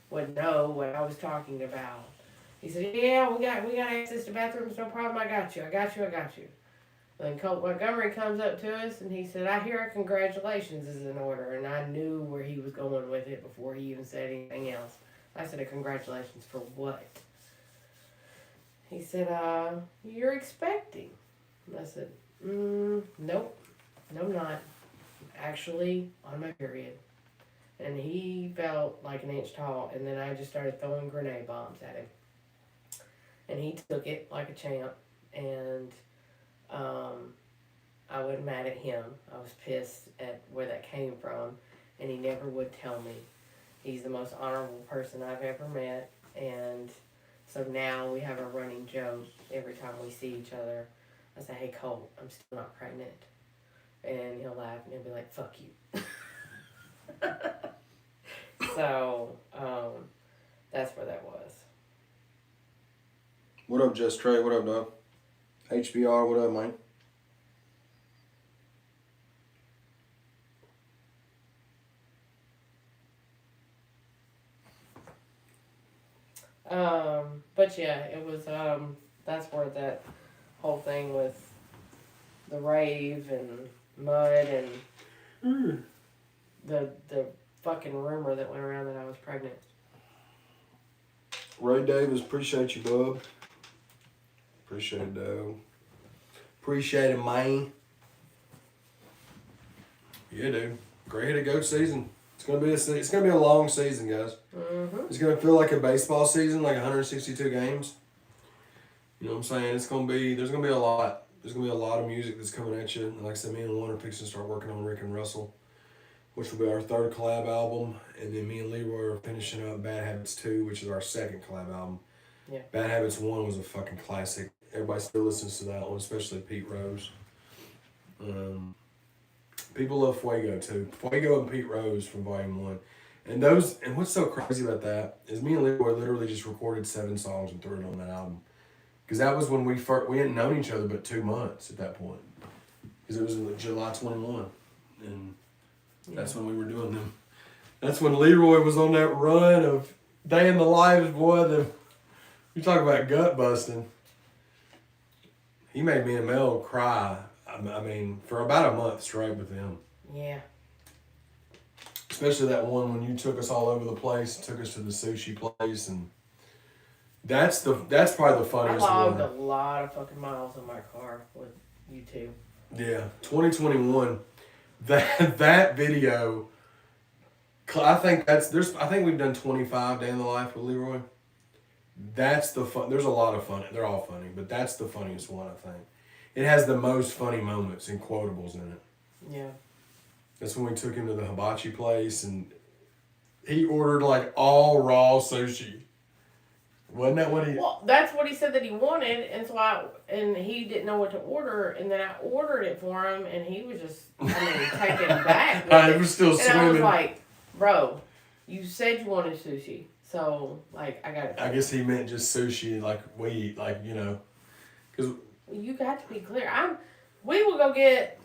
would know what I was talking about. He said, yeah, we got access to bathrooms, no problem, I got you. Then Colt Montgomery comes up to us and he said, I hear a congratulations is in order. And I knew where he was going with it before he even said anything else. I said, a congratulations for what? He said, you're expecting. And I said, nope, no I'm not. Actually on my period. And he felt like an inch tall, and then I just started throwing grenade bombs at him. And he took it like a champ, and I wasn't mad at him. I was pissed at where that came from, and he never would tell me. He's the most honorable person I've ever met, and so now we have a running joke every time we see each other. I say, hey, Colt, I'm still not pregnant. And he'll laugh, and he'll be like, fuck you. So, that's where that was.
What up, Just Trey? What up, dog? HBR, what up, man?
But yeah, it was, that's where that whole thing with the rave and mud and the fucking rumor that went around that I was pregnant.
Ray Davis, appreciate you, bub. Appreciate it, dog. Appreciate it, man. Yeah, dude. Great goat season. It's gonna be a long season, guys.
Mm-hmm.
It's gonna feel like a baseball season, like 162 games. You know what I'm saying? There's gonna be a lot. There's gonna be a lot of music that's coming at you. And like I said, me and Warner fixing to start working on Rick and Russell, which will be our 3rd collab album, and then me and Leroy are finishing up Bad Habits 2, which is our 2nd collab album.
Yeah.
Bad Habits 1 was a fucking classic. Everybody still listens to that one, especially Pete Rose. People love Fuego too. Fuego and Pete Rose from Volume 1. And what's so crazy about that is me and Leroy literally just recorded 7 songs and threw it on that album. Because that was when we hadn't known each other but 2 months at that point. Because it was in July 21. And that's when we were doing them. That's when Leroy was on that run of day in the life, boy. You talk about gut busting. He made me and Mel cry. I mean, for about a month straight with him.
Yeah.
Especially that one when you took us all over the place, took us to the sushi place, and that's probably the funniest
I logged
one.
a lot of fucking miles on my car with you two.
Yeah, 2021. That video. I think we've done 25 Day in the Life with Leroy. That's the fun. There's a lot of fun. They're all funny, but that's the funniest one, I think. It has the most funny moments and quotables in it.
Yeah.
That's when we took him to the hibachi place and he ordered like all raw sushi. Wasn't that what he?
Well, that's what he said that he wanted, and so and he didn't know what to order, and then I ordered it for him, and he was just, taken back.
I was still
And
swimming.
I was like, bro, you said you wanted sushi, so I got it.
I guess he meant just sushi, like we eat, because
You got to be clear. We will go get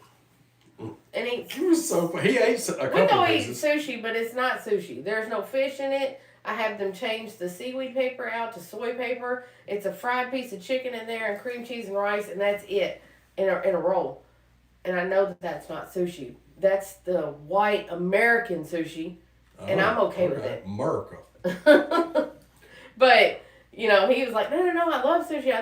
and eat.
he was so funny. He ate a couple
We go eat
pieces.
sushi, but it's not sushi. There's no fish in it. I have them change the seaweed paper out to soy paper. It's a fried piece of chicken in there and cream cheese and rice, and that's it in a roll. And I know that that's not sushi. That's the white American sushi, and I'm okay with it.
America.
But, he was like, no, I love sushi.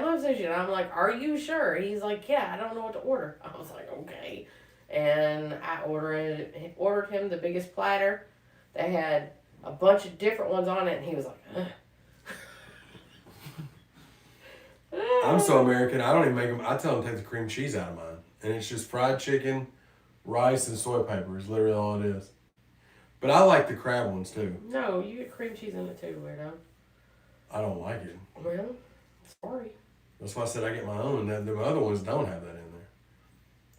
And I'm like, are you sure? He's like, yeah, I don't know what to order. I was like, okay. And I ordered him the biggest platter. They had a bunch of different ones on it, and he was like, ugh.
I'm so American, I don't even make them. I tell them to take the cream cheese out of mine. And it's just fried chicken, rice, and soy paper is literally all it is. But I like the crab ones too.
No, you get cream cheese in it too, weirdo.
I don't like it.
Well, sorry.
That's why I said I get my own. And the other ones don't have that in there.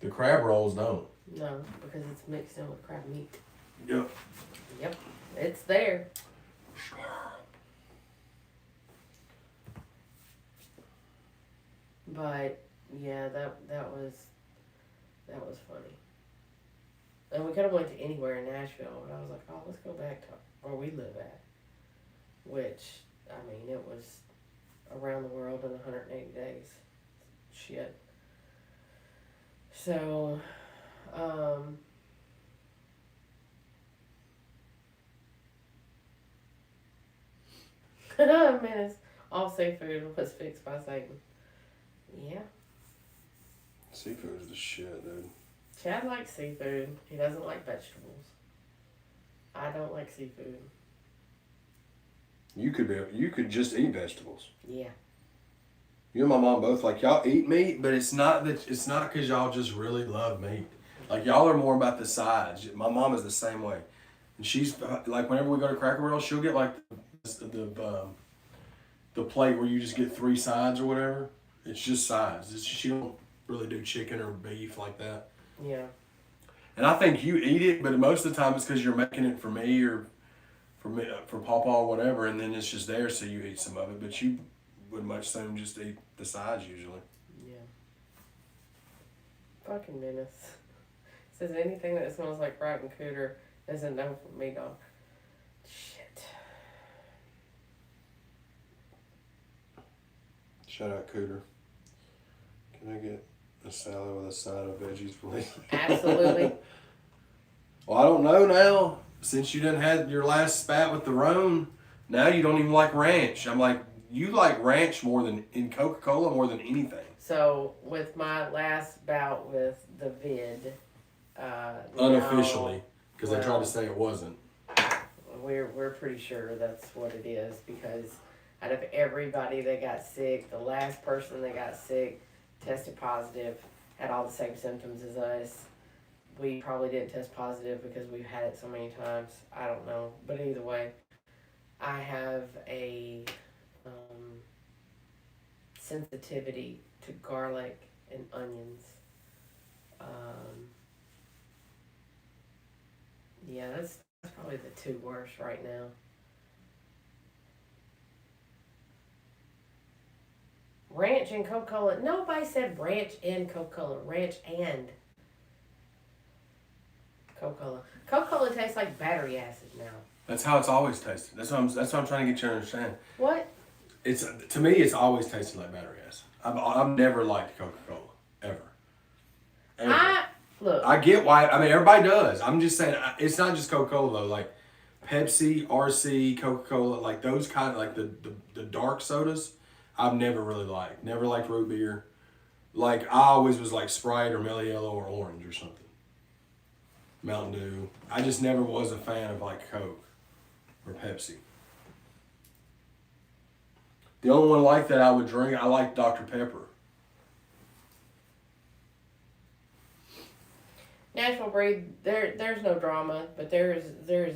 The crab rolls don't.
No, because it's mixed in with crab meat.
Yep.
Yep, it's there. But yeah, that was funny. And we could have went to anywhere in Nashville, but I was like, oh, let's go back to where we live at. Which, I mean, it was around the world in 180 days. Shit. So, menace. All seafood was fixed by Satan. Yeah.
Seafood is the shit, dude.
Chad likes seafood. He doesn't like vegetables. I don't like seafood.
You could just eat vegetables.
Yeah.
You and my mom both y'all eat meat, but it's not because y'all just really love meat. Like y'all are more about the sides. My mom is the same way, and she's like whenever we go to Cracker Barrel, she'll get like the plate where you just get 3 sides or whatever. It's just sides. she don't really do chicken or beef like that.
Yeah.
And I think you eat it, but most of the time it's because you're making it for me or for Pawpaw or whatever, and then it's just there, so you eat some of it. But you would much soon just eat the sides usually.
Yeah. Fucking menace. Says anything that smells like rotten cooter isn't no for me, dog. Shit.
Shout out Cooter. Can I get a salad with a side of veggies, please?
Absolutely.
Well, I don't know now. Since you done had your last spat with the Rhone, now you don't even like ranch. I'm like, you like ranch more than in Coca-Cola more than anything.
So with my last bout with the vid,
Unofficially, because they tried
well,
to say it wasn't.
we're pretty sure that's what it is, because out of everybody that got sick, the last person that got sick tested positive, had all the same symptoms as us. We probably didn't test positive because we've had it so many times. I don't know, but either way, I have a sensitivity to garlic and onions. Yeah, that's probably the 2 worst right now. Ranch and Coca-Cola. Nobody said ranch and Coca-Cola. Ranch and Coca-Cola. Coca-Cola tastes like battery acid now.
That's how it's always tasted. That's what I'm trying to get you to understand.
What?
To me, it's always tasted like battery acid. I've never liked Coca-Cola ever.
Look.
I get why. I mean, everybody does. I'm just saying, it's not just Coca-Cola though. Like Pepsi, RC, Coca-Cola, like those kind of like the dark sodas. I've never really liked. Never liked root beer. Like I always was like Sprite or Mellow Yellow or Orange or something. Mountain Dew. I just never was a fan of like Coke or Pepsi. The only one like that I would drink, I like Dr. Pepper.
Nashville breed, there's no drama, but there's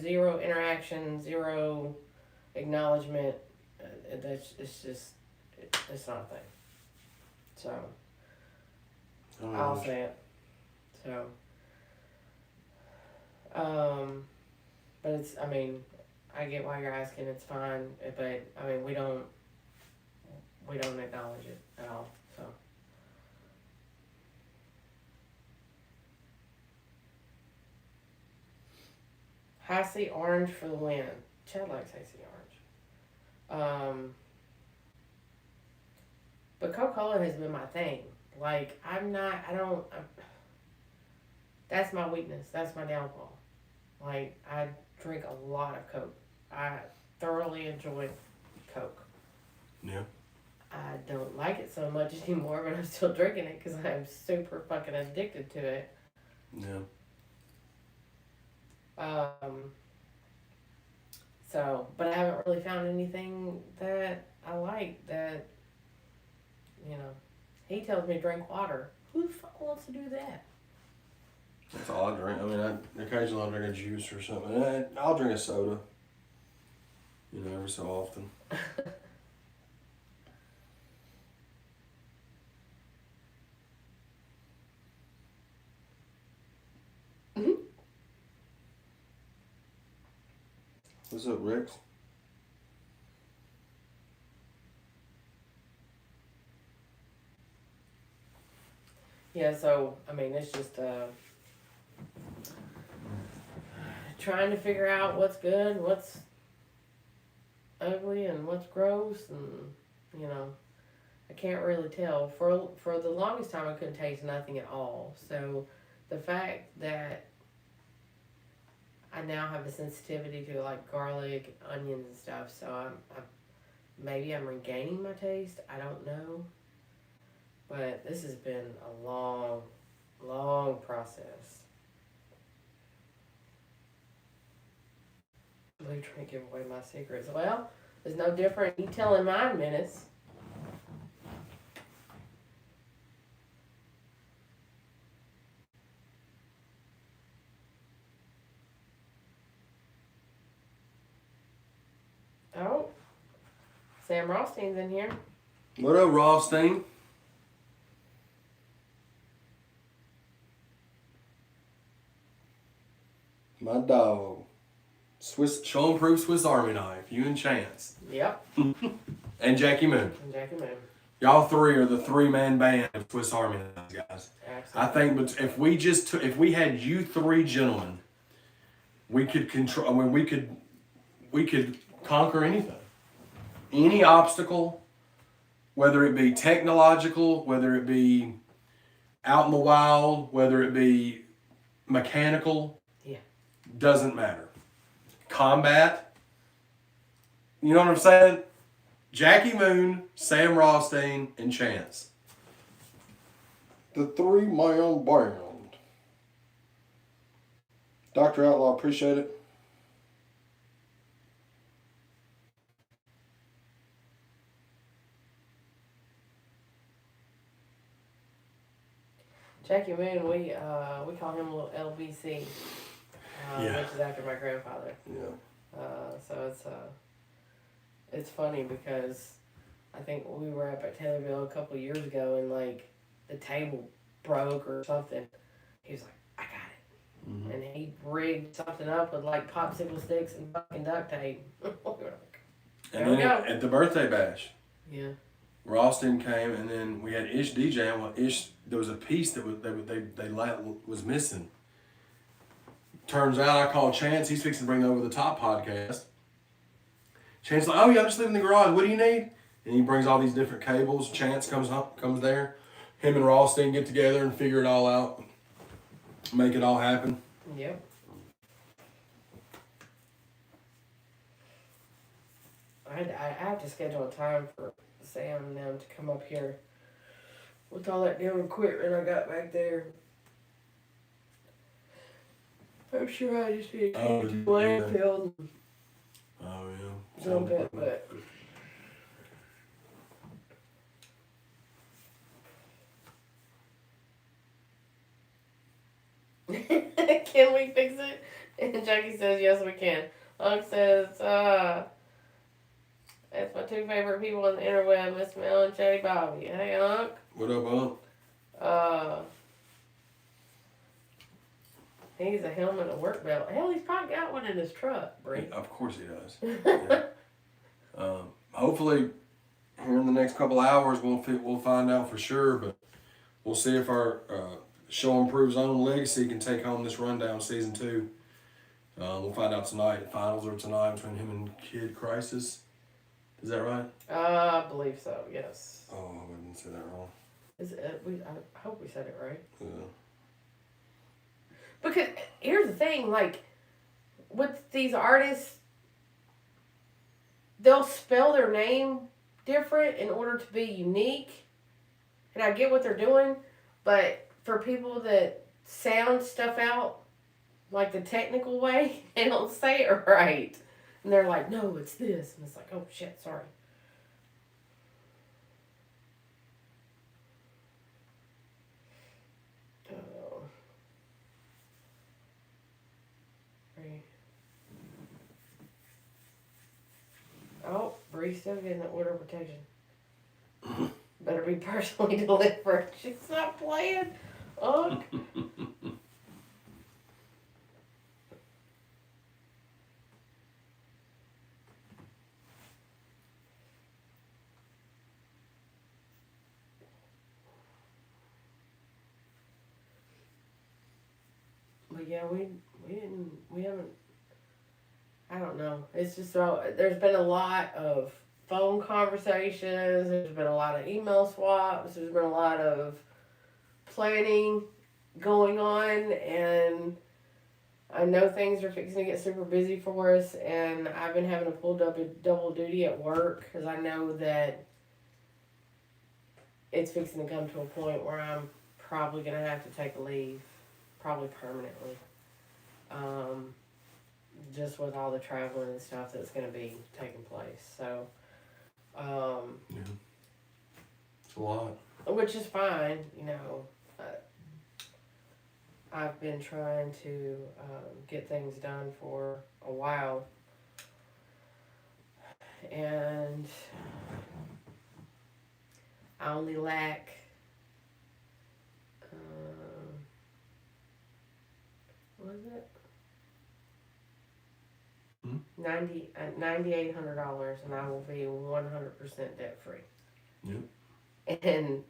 zero interaction, zero acknowledgement. It's not a thing. So,
Oh,
I'll say it. So, but it's, I mean, I get why you're asking, it's fine, but, I mean, we don't acknowledge it at all, so. Hasty orange for the win. Chad likes hasty orange. But Coca-Cola has been my thing. Like, that's my weakness. That's my downfall. Like, I drink a lot of Coke. I thoroughly enjoy Coke.
Yeah.
I don't like it so much anymore, but I'm still drinking it because I'm super fucking addicted to it.
Yeah.
So, but I haven't really found anything that I like that, you know, he tells me to drink water. Who the fuck wants to do that?
That's all I drink. I mean, occasionally I'll drink a juice or something. I'll drink a soda. You know, every so often. What's up, Rex?
Yeah, so, I mean, it's just trying to figure out what's good, what's ugly, and what's gross, and, you know, I can't really tell. For the longest time, I couldn't taste nothing at all. So, the fact that I now have a sensitivity to, like, garlic, onions, and stuff, so maybe I'm regaining my taste. I don't know. But this has been a long, long process. Blue trying to give away my secrets. Well, it's no different. You telling mine, Menace. Oh, Sam Rothstein's in here.
What up, Rothstein? My dog. Show and proof Swiss Army knife. You and Chance.
Yep.
And Jackie Moon.
And Jackie Moon.
Y'all three are the three-man band of Swiss Army knives, guys.
Absolutely.
I think, but if we had you three gentlemen, we could control. I mean, we could conquer anything, any obstacle, whether it be technological, whether it be out in the wild, whether it be mechanical.
Yeah.
Doesn't matter. Combat. You know what I'm saying? Jackie Moon, Sam Rothstein, and Chance. The three-man band. Dr. Outlaw, appreciate it.
Jackie Moon, we call him little LBC,
Yeah.
which is after my grandfather.
Yeah.
So it's funny because I think we were up at Taylorville a couple of years ago and like the table broke or something. He was like, I got it.
Mm-hmm.
And he rigged something up with like popsicle sticks and fucking duct tape. We were like,
And
there we
then
go.
at the birthday bash,
Yeah.
Ralston came, and then we had Ish DJing. Well, Ish, there was a piece that was missing. Turns out I called Chance. He's fixing to bring the Over the Top podcast. Chance like, oh yeah, I'm just leaving the garage. What do you need? And he brings all these different cables. Chance comes there. Him and Ralston get together and figure it all out. Make it all happen.
Yep. I have to schedule a time for Sam and them to come up here with all that damn equipment I got back there. I'm sure I just need to
Oh,
take it to
yeah.
the landfill and
Oh yeah.
dump it, but can we fix it? And Jackie says, yes, we can. Unc says, That's my two favorite people on the interweb, Miss Mel and Chaddy Bobby. Hey, Unc.
What up, Unc?
He needs a helmet and a work belt. Hell, he's probably got one in his truck, Bree.
Of course he does. Yeah. Hopefully, here in the next couple hours, we'll find out for sure. But we'll see if our show improves on legacy can take home this rundown season 2. We'll find out tonight. Finals are tonight between him and Kid Crisis. Is that right?
I believe so. Yes.
Oh, I wouldn't say that wrong.
Is it? I hope we said it right.
Yeah.
Because here's the thing, like with these artists, they'll spell their name different in order to be unique. And I get what they're doing, but for people that sound stuff out like the technical way, they don't say it right. And they're like, no, it's this. And it's like, oh shit, sorry. Oh. Bree. Oh, Bree's still getting the order of protection. Better be personally delivered. She's not playing. Ugh. But yeah, we haven't, I don't know. It's just so, there's been a lot of phone conversations, there's been a lot of email swaps, there's been a lot of planning going on, and I know things are fixing to get super busy for us, and I've been having to pull double duty at work because I know that it's fixing to come to a point where I'm probably going to have to take a leave, probably permanently. Just with all the traveling and stuff that's going to be taking place. So,
Yeah. It's a lot.
which is fine, you know. I've been trying to get things done for a while. And I only lack what was it? $9,800, and I will be 100% debt free.
Yep.
And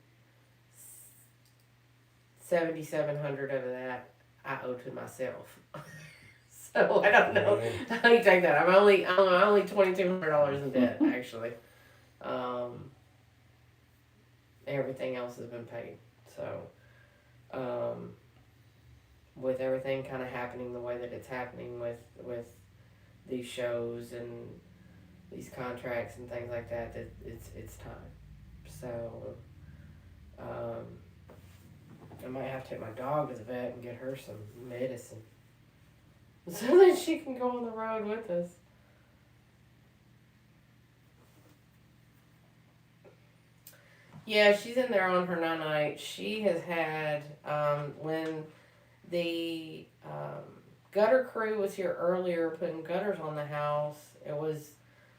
$7,700 of that I owe to myself. So I don't know how you take that. I'm only $2,200 in debt actually. Everything else has been paid. So with everything kind of happening the way that it's happening with these shows and these contracts and things like that, it's time. So I might have to take my dog to the vet and get her some medicine so that she can go on the road with us. Yeah, she's in there on her night. She has had, when the gutter crew was here earlier putting gutters on the house, it was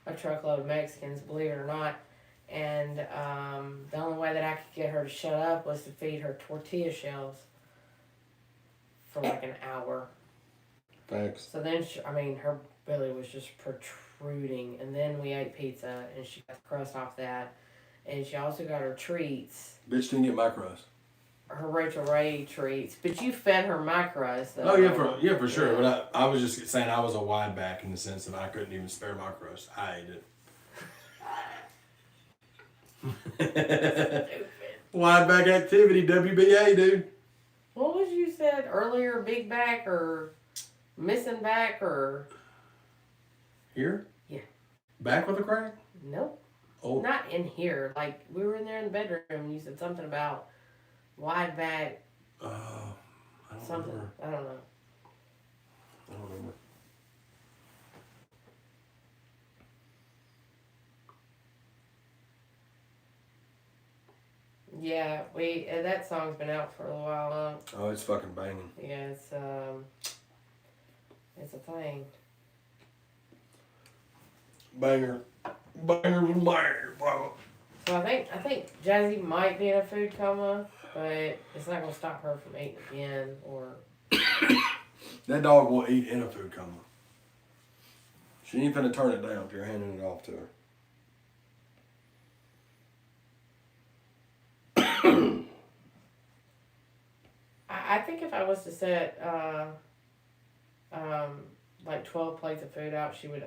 a truckload of Mexicans, believe it or not. And the only way that I could get her to shut up was to feed her tortilla shells for like an hour.
Thanks.
So then, her belly was just protruding. And then we ate pizza, and she got the crust off that. And she also got her treats.
Bitch didn't get my crust.
Her Rachel Ray treats. But you fed her my crust, though.
Oh, yeah, for sure. But I was just saying I was a wide back in the sense that I couldn't even spare my crust. I ate it.
Stupid.
Wide back activity, WBA, dude.
What was you said earlier? Big back or missing back or...
Here?
Yeah.
Back with a crack?
Nope.
Oh.
Not in here. Like, we were in there in the bedroom and you said something about wide back.
I don't
Something.
remember.
I don't know.
I don't remember.
Yeah, that song's been out for a little while.
Oh, it's fucking banging.
Yeah, it's a thing.
Banger.
So I think Jazzy might be in a food coma, but it's not gonna stop her from eating again or.
That dog will eat in a food coma. She ain't finna turn it down if you're handing it off to her.
I think if I was to set like 12 plates of food out, she would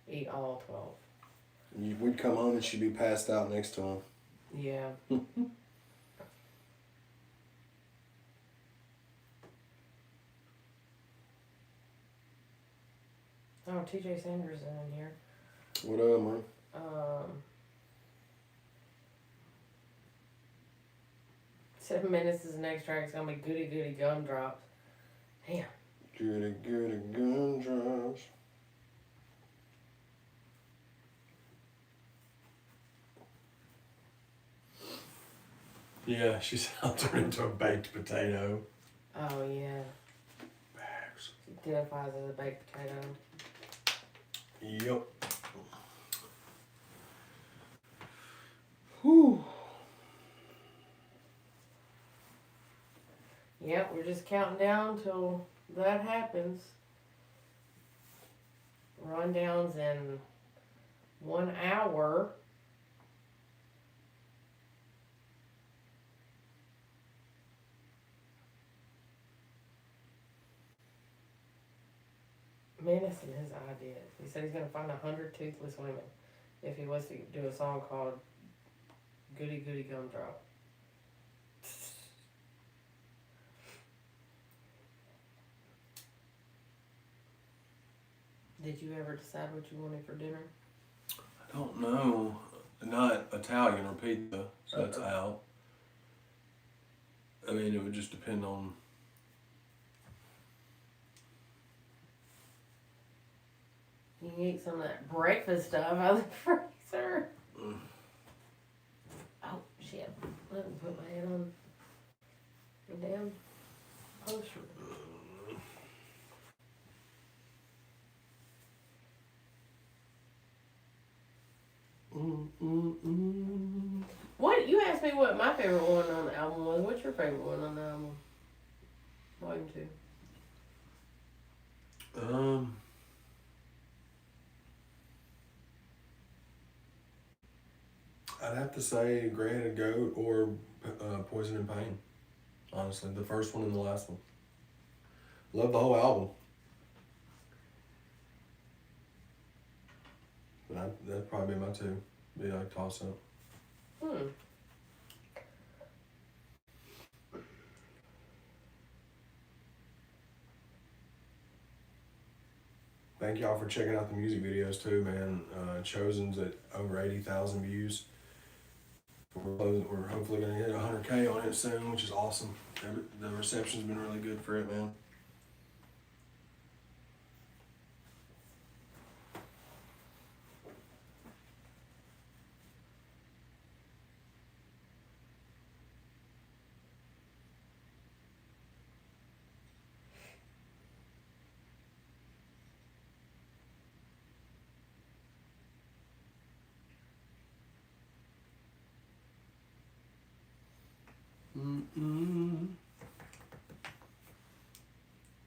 eat all 12.
We'd come home and she'd be passed out next to him.
Yeah. Oh, TJ Sanders is in here.
What up, man?
7 minutes is the next track. It's gonna be Goody Goody Gumdrops. Damn.
Goody goody gumdrops. Yeah, she's I'll turn into a baked potato.
Oh yeah. She identifies as a baked potato.
Yep. Whew.
Yep, we're just counting down till that happens. Rundowns in 1 hour. Menacing his ideas. He said he's gonna find 100 toothless women if he was to do a song called Goody Goody Gumdrop. Did you ever decide what you wanted for dinner?
I don't know. Not Italian or pizza, so that's out. I mean, it would just depend on.
You can eat some of that breakfast stuff out of the freezer. Oh, shit. Let me put my head on the damn poster. What? You asked me what my favorite one on the album was. What's your favorite one on the album? Volume 2.
I'd have to say Gray-Headed Goat or Poison and Pain. Honestly, the first one and the last one. Love the whole album. But that'd probably be my two. Be like toss up. Thank y'all for checking out the music videos too, man. Chosen's at over 80,000 views. We're hopefully gonna hit 100K on it soon, which is awesome. The reception's been really good for it, man.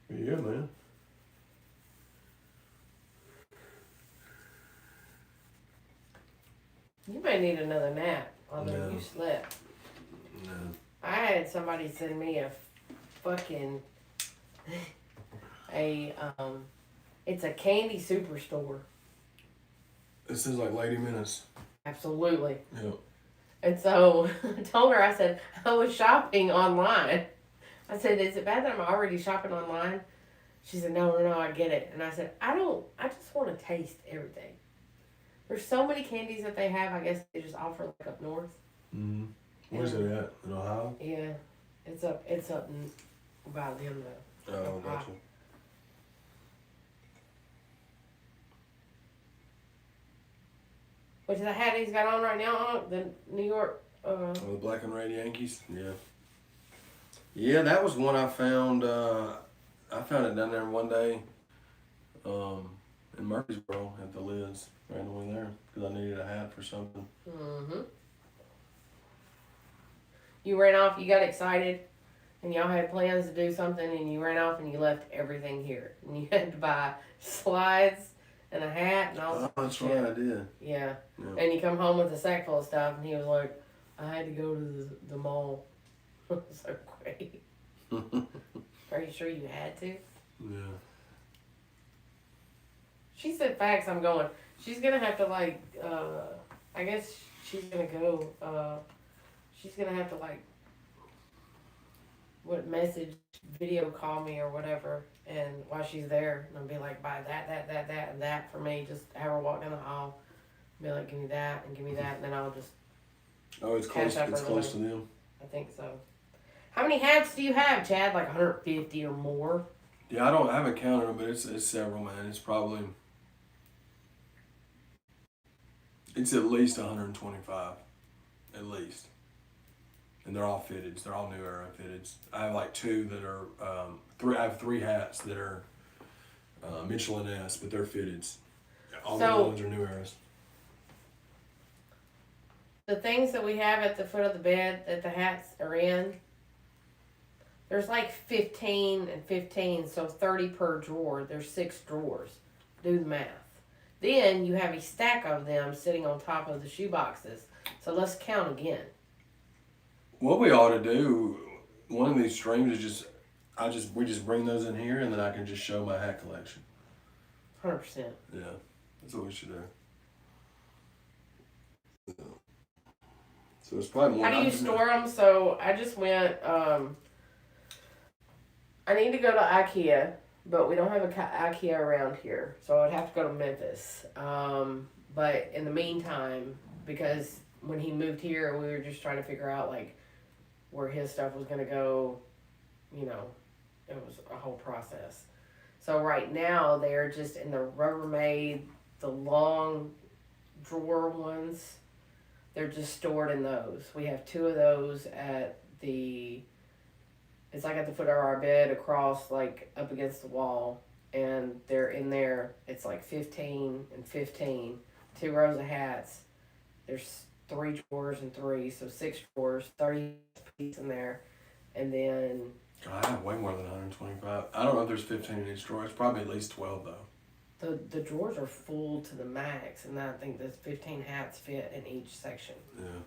Yeah, man.
You may need another nap, although
No.
you slept.
No.
I had somebody send me a fucking it's a candy superstore.
This is like Lady Menace.
Absolutely.
Yeah.
And so I told her, I said, I was shopping online. I said, is it bad that I'm already shopping online? She said, no, I get it. And I said, I just want to taste everything. There's so many candies that they have, I guess they just offer like up north.
Mm-hmm. Where's it at? In Ohio?
Yeah. It's up in by them though.
Oh, gotcha.
Which is the hat he's got on right now, the New York.
Oh, the black and red Yankees? Yeah. Yeah, that was one I found. I found it down there one day. in Murfreesboro at the Liz, randomly there, because I needed a hat for something.
Mm-hmm. You ran off, you got excited, and y'all had plans to do something, and you ran off and you left everything here. And you had to buy slides and a hat and all.
Oh, that's right, I did.
Yeah.
Yeah.
And you come home with a sack full of stuff, and he was like, I had to go to the mall. So great. Are you sure you had to?
Yeah.
She said facts, I'm going. She's gonna have to I guess she's gonna go, she's gonna have to message, video call me or whatever, and while she's there, and I'll be like, buy that, and that for me, just have her walk down the aisle, be like, give me that, and give me that, and then I'll just,
Oh, it's close.
Cash App
It's
or
close to them.
I think so. How many hats do you have, Chad? Like 150 or more?
Yeah, I haven't counted them, but it's several, man. It's probably it's at least 125, at least. And they're all fitted. They're all new era fitted. I have like two that are I have three hats that are Michelin-esque, but they're fitted. All the other ones are new eras.
The things that we have at the foot of the bed that the hats are in, there's like 15 and 15, so 30 per drawer. There's 6 drawers. Do the math. Then you have a stack of them sitting on top of the shoe boxes. So let's count again.
What we ought to do, one of these streams is we just bring those in here, and then I can just show my hat collection.
100%.
Yeah, that's what we should do. So it's probably more.
How do you store them? So I just went, I need to go to IKEA, but we don't have a IKEA around here. So I'd have to go to Memphis. But in the meantime, because when he moved here, we were just trying to figure out like where his stuff was going to go. You know, it was a whole process. So right now they're just in the Rubbermaid, the long drawer ones. They're just stored in those. We have 2 of those at it's like at the foot of our bed across, like up against the wall. And they're in there. It's like 15 and 15. 2 rows of hats. There's 3 drawers and 3, so 6 drawers, 30 pieces in there. And then...
God, I have way more than 125. I don't know if there's 15 in each drawer. It's probably at least 12, though.
The drawers are full to the max, and I think there's 15 hats fit in each section.
Yeah.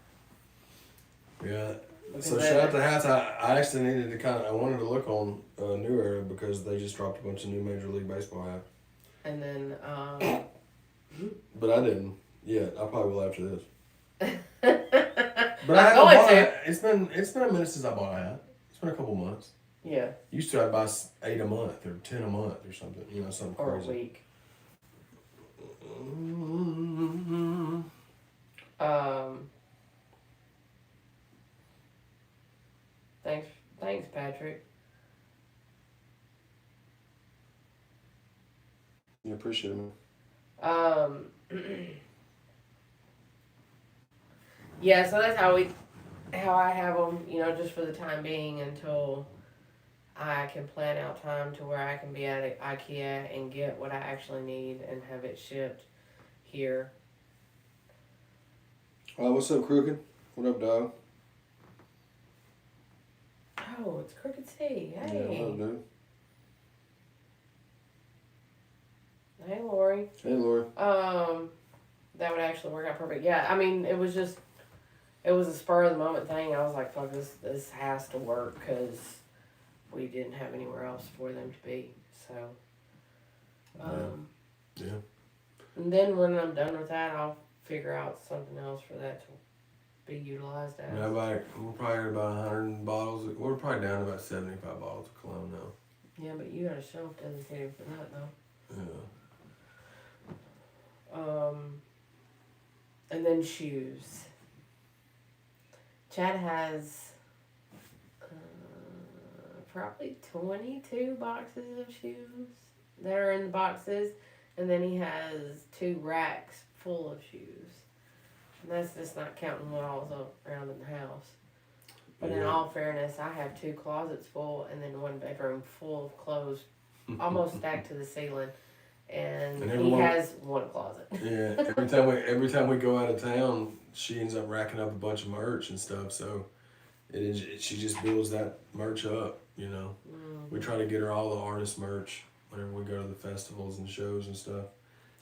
Yeah.
Because
So shout out to hats. I actually needed to I wanted to look on New Era because they just dropped a bunch of new Major League Baseball hats.
And then,
But I didn't yet. I probably will after this. But
I haven't bought
it. It's been a minute since I bought a hat. It's been a couple months.
Yeah.
Used to I'd buy 8 a month or 10 a month or something. You know, something
Or
crazy.
a week. Thanks, Patrick.
Yeah, appreciate it, man.
Yeah, so that's how I have them, you know, just for the time being until I can plan out time to where I can be at IKEA and get what I actually need and have it shipped here.
What's up, Crooked? What up, dog?
Oh, it's Crooked C.
Yeah,
Hey.
what up, dude?
Hey, Lori.
Hey, Lori.
That would actually work out perfect. Yeah, I mean, it was a spur of the moment thing. I was like, fuck, this has to work because we didn't have anywhere else for them to be. So,
Yeah.
And then when I'm done with that, I'll figure out something else for that to be utilized as.
Yeah, we're probably at about 100 bottles. We're probably down to about 75 bottles of cologne now.
Yeah, but you got a shelf dedicated for that, though.
Yeah.
And then shoes. Chad has probably 22 boxes of shoes that are in the boxes, and then he has 2 racks full of shoes. And that's just not counting what all's around in the house. But in all fairness, I have 2 closets full and then 1 bedroom full of clothes, almost stacked to the ceiling. And he
everyone-
has one closet.
Yeah, every time we go out of town, she ends up racking up a bunch of merch and stuff. So she just builds that merch up. You know, we try to get her all the artist merch whenever we go to the festivals and shows and stuff.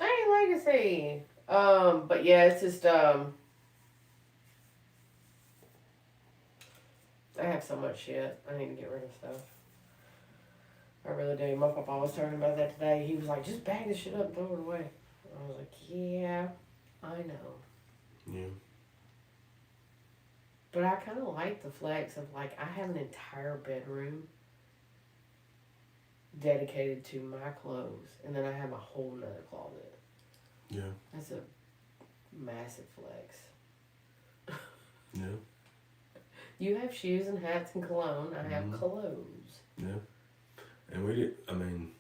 Hey, Legacy. But yeah, it's just I have so much shit. I need to get rid of stuff. I really do. My papa was talking about that today. He was like, just bag this shit up and throw it away. I was like, yeah, I know.
Yeah.
But I kind of like the flex of like, I have an entire bedroom dedicated to my clothes. And then I have a whole nother closet.
Yeah.
That's a massive flex.
Yeah.
You have shoes and hats and cologne. I have clothes.
Yeah. And we did, I mean...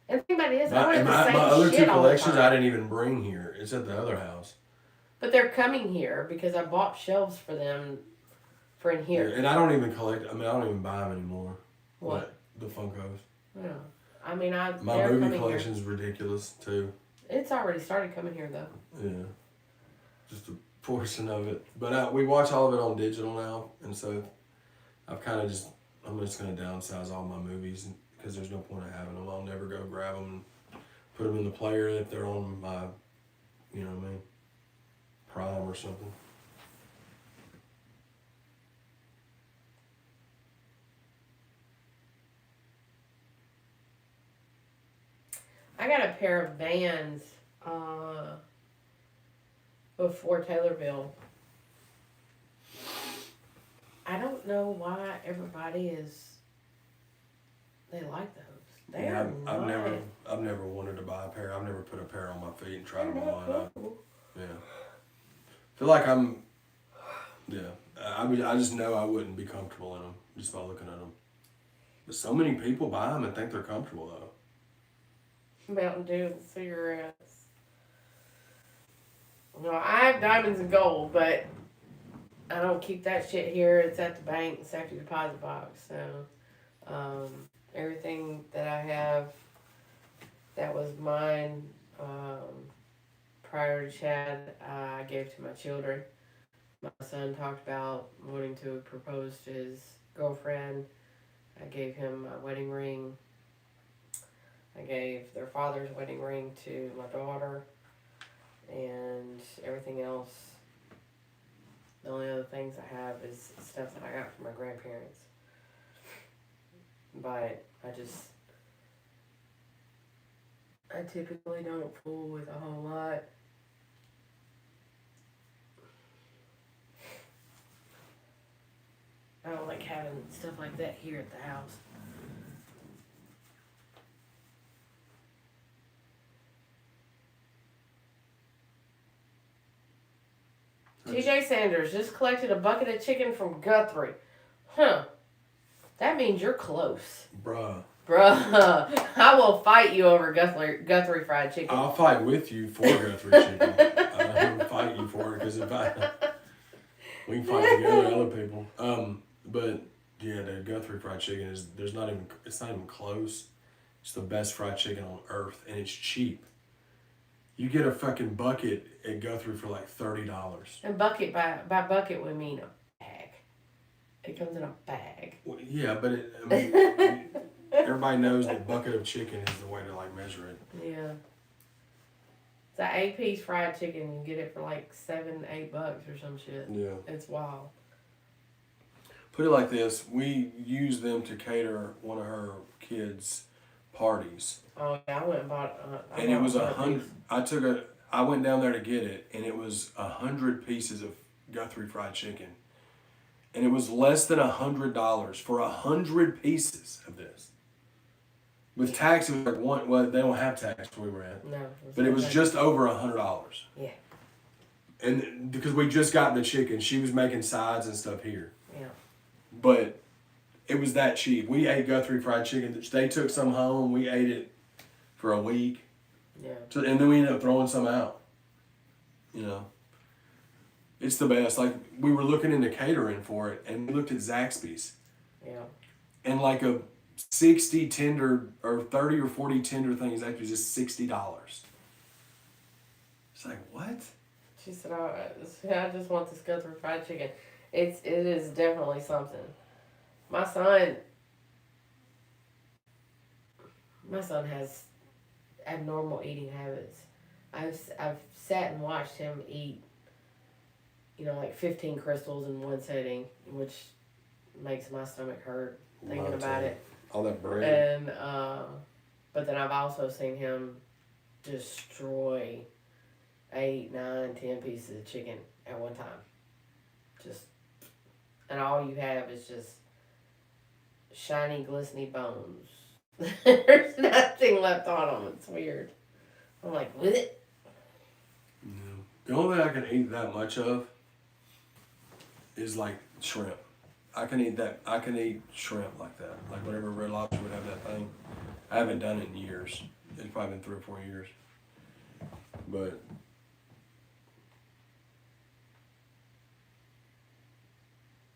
And the thing about it is, I
My,
wear the same
my other
shit
two
all the
collections
time.
I didn't even bring here. It's at the other house.
But they're coming here because I bought shelves for them for in here.
Yeah, and I don't even collect, I mean, I don't even buy them anymore.
What?
The Funkos.
Yeah. I mean,
My
they're
movie
coming
collection is ridiculous, too.
here. It's already started coming here, though.
Yeah. Just a portion of it. But we watch all of it on digital now. And so I've kind of just... I'm just going to downsize all my movies because there's no point in having them. I'll never go grab them and put them in the player if they're on my, you know what I mean, Prime or something.
I got a pair of Vans before Taylorville. I don't know why everybody they like those. They
Yeah,
are nice.
I've never wanted to buy a pair. I've never put a pair on my feet and tried them on. Yeah. Feel like I just know I wouldn't be comfortable in them just by looking at them. But so many people buy them and think they're comfortable though.
Mountain Dew and cigarettes. No, I have diamonds and gold, but I don't keep that shit here. It's at the bank, safety deposit box. So, everything that I have that was mine prior to Chad, I gave to my children. My son talked about wanting to propose to his girlfriend. I gave him my wedding ring. I gave their father's wedding ring to my daughter. And everything else, the only other things I have is stuff that I got from my grandparents. But I typically don't fool with a whole lot. I don't like having stuff like that here at the house. TJ Sanders just collected a bucket of chicken from Guthrie. Huh. That means you're close.
Bruh.
I will fight you over Guthrie fried chicken.
I'll fight with you for Guthrie chicken. I will fight you for it because we can fight together, other people. But yeah, the Guthrie fried chicken it's not even close. It's the best fried chicken on earth, and it's cheap. You get a fucking bucket at Guthrie for like $30.
And bucket by bucket we mean a bag. It comes in a bag.
Well, yeah, but everybody knows that bucket of chicken is the way to like measure it.
Yeah. It's an 8-piece fried chicken. You get it for like $7-8 or some shit.
Yeah.
It's wild.
Put it like this: we use them to cater one of her kids' parties.
Oh yeah, I went and bought.
And it was 100. I went down there to get it, and it was 100 pieces of Guthrie fried chicken, and it was less than $100 for 100 pieces of this. With tax, it was like one. Well, they don't have tax where we were at,
No.
but it was just over $100.
Yeah.
And because we just got the chicken, she was making sides and stuff here.
Yeah.
But it was that cheap. We ate Guthrie fried chicken. They took some home. We ate it for a week.
Yeah.
And then we ended up throwing some out. You know. It's the best. Like, we were looking into catering for it, and we looked at Zaxby's.
Yeah.
And like a 60 tender or 30 or 40 tender things actually just $60. It's like, what?
She said, I just want this Guthrie fried chicken. It is definitely something. My son has abnormal eating habits. I've sat and watched him eat, like 15 crystals in one sitting, which makes my stomach hurt thinking about it.
All that bread.
And but then I've also seen him destroy 8, 9, 10 pieces of chicken at one time. And all you have is just shiny, glistening bones. There's nothing left on them. It's weird. I'm like, with it.
No. The only thing I can eat that much of is like shrimp. I can eat shrimp like that. Like whenever Red Lobster would have that thing. I haven't done it in years. It's probably been 3 or 4 years. But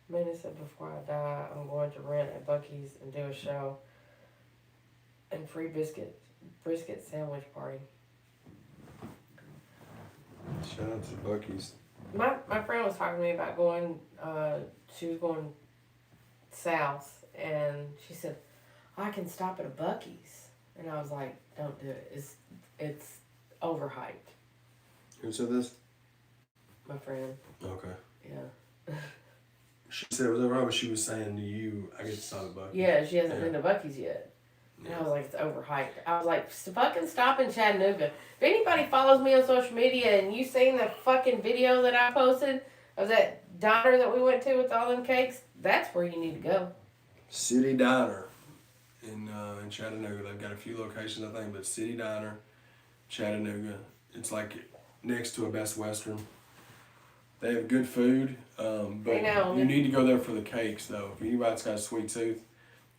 Minnie said, before I die, I'm going to rent at Buc-ee's and do a show and free brisket sandwich party.
shout out to Buc-ee's.
My friend was talking to me about going, she was going south, and she said, I can stop at a Buc-ee's. And I was like, don't do it. It's overhyped.
Who said this?
My friend.
Okay.
Yeah.
She said it was overhyped, but she was saying to you, I get to stop at Buc-ee's.
Yeah, she hasn't been to Buc-ee's yet. And I was like, it's overhyped. I was like, fucking stop in Chattanooga. If anybody follows me on social media and you seen the fucking video that I posted of that diner that we went to with all them cakes, that's where you need to go.
City Diner in Chattanooga. They've got a few locations, I think, but City Diner, Chattanooga. It's like next to a Best Western. They have good food, but you need to go there for the cakes, though. If anybody's got a sweet tooth,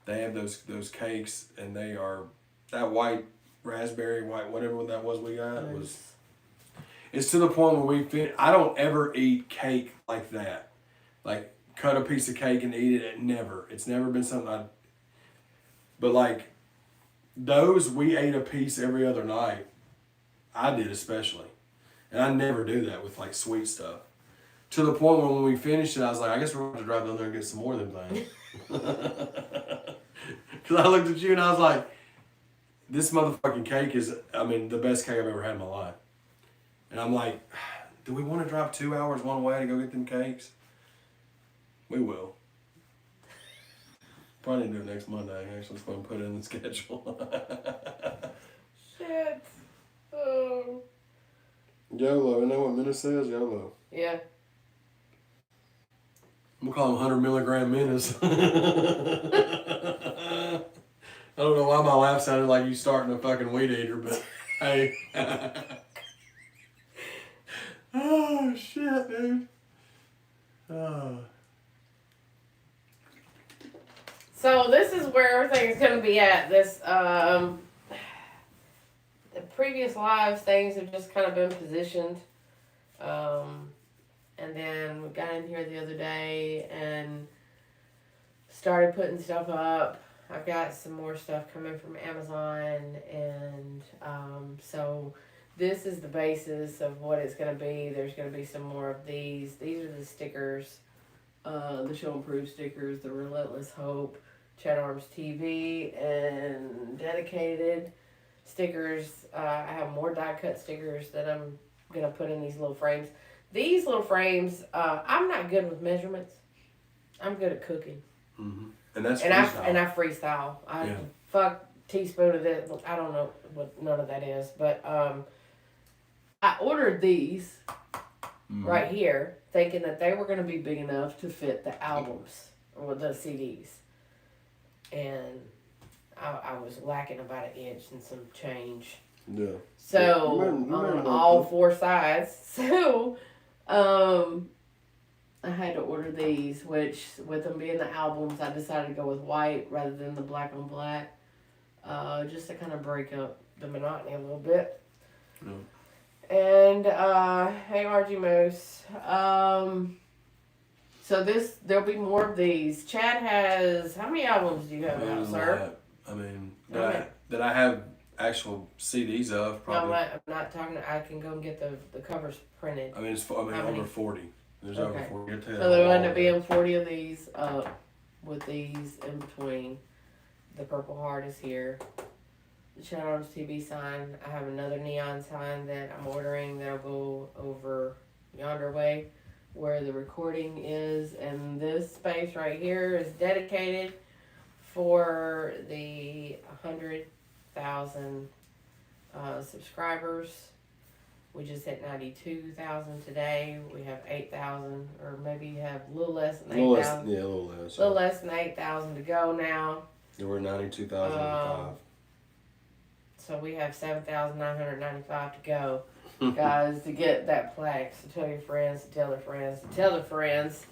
they have those cakes, and they are that white raspberry, whatever that was we got was. It's to the point where we fit. I don't ever eat cake like that, like cut a piece of cake and eat it. Never. It's never been something But like those, we ate a piece every other night. I did especially, and I never do that with like sweet stuff. To the point where when we finished it, I was like, I guess we're going to drive down there and get some more of them things. Because I looked at you and I was like, this motherfucking cake is, the best cake I've ever had in my life. And I'm like, do we want to drive 2 hours one way to go get them cakes? We will. Probably need to do it next Monday. Actually, let's go and put it in the schedule.
Shit. Oh.
YOLO. You know what Minna says? YOLO.
Yeah.
I'm going to call them 100 milligram Minnas. I don't know why my laugh sounded like you starting a fucking weed eater, but hey. Oh, shit, dude. Oh.
So this is where everything's going to be at. The previous lives, things have just kind of been positioned. And then we got in here the other day and started putting stuff up. I've got some more stuff coming from Amazon, and so this is the basis of what it's going to be. There's going to be some more of these. These are the stickers, the Show and Prove stickers, the Relentless Hope, ChadArmesTV, and Dedicated stickers. I have more die cut stickers that I'm going to put in these little frames. These little frames, I'm not good with measurements. I'm good at cooking.
Mm-hmm. And that's
freestyle. I freestyle. Fuck teaspoon of this. I don't know what none of that is. But I ordered these right here thinking that they were going to be big enough to fit the albums or the CDs. And I was lacking about an inch and some change.
Yeah.
So on all 4 sides. So I had to order these, which with them being the albums, I decided to go with white rather than the black on black, just to kind of break up the monotony a little bit. And hey, RG Moose. So So there'll be more of these. Chad has, how many albums do you have out,
There's a
sir?
lot. I mean,
Okay.
that I have actual CDs of
No,
probably.
I'm not talking. I can go and get the covers printed.
I mean,
How many?
over 40. There's
Okay.
over 40. I'll tell you
So
that
there will
whole
end up
wall
being 40 of these with these in between. The Purple Heart is here. The ChadArmesTV sign. I have another neon sign that I'm ordering that'll go over yonder way where the recording is. And this space right here is dedicated for the 100,000 subscribers. We just hit 92,000 today. We have 8,000, or maybe you have a little less than 8,000.
Yeah, a little less.
A little less than 8,000 to go now.
There were 92,005.
So we have 7,995 to go, guys, to get that plaque. So tell your friends, to tell their friends, to tell their friends.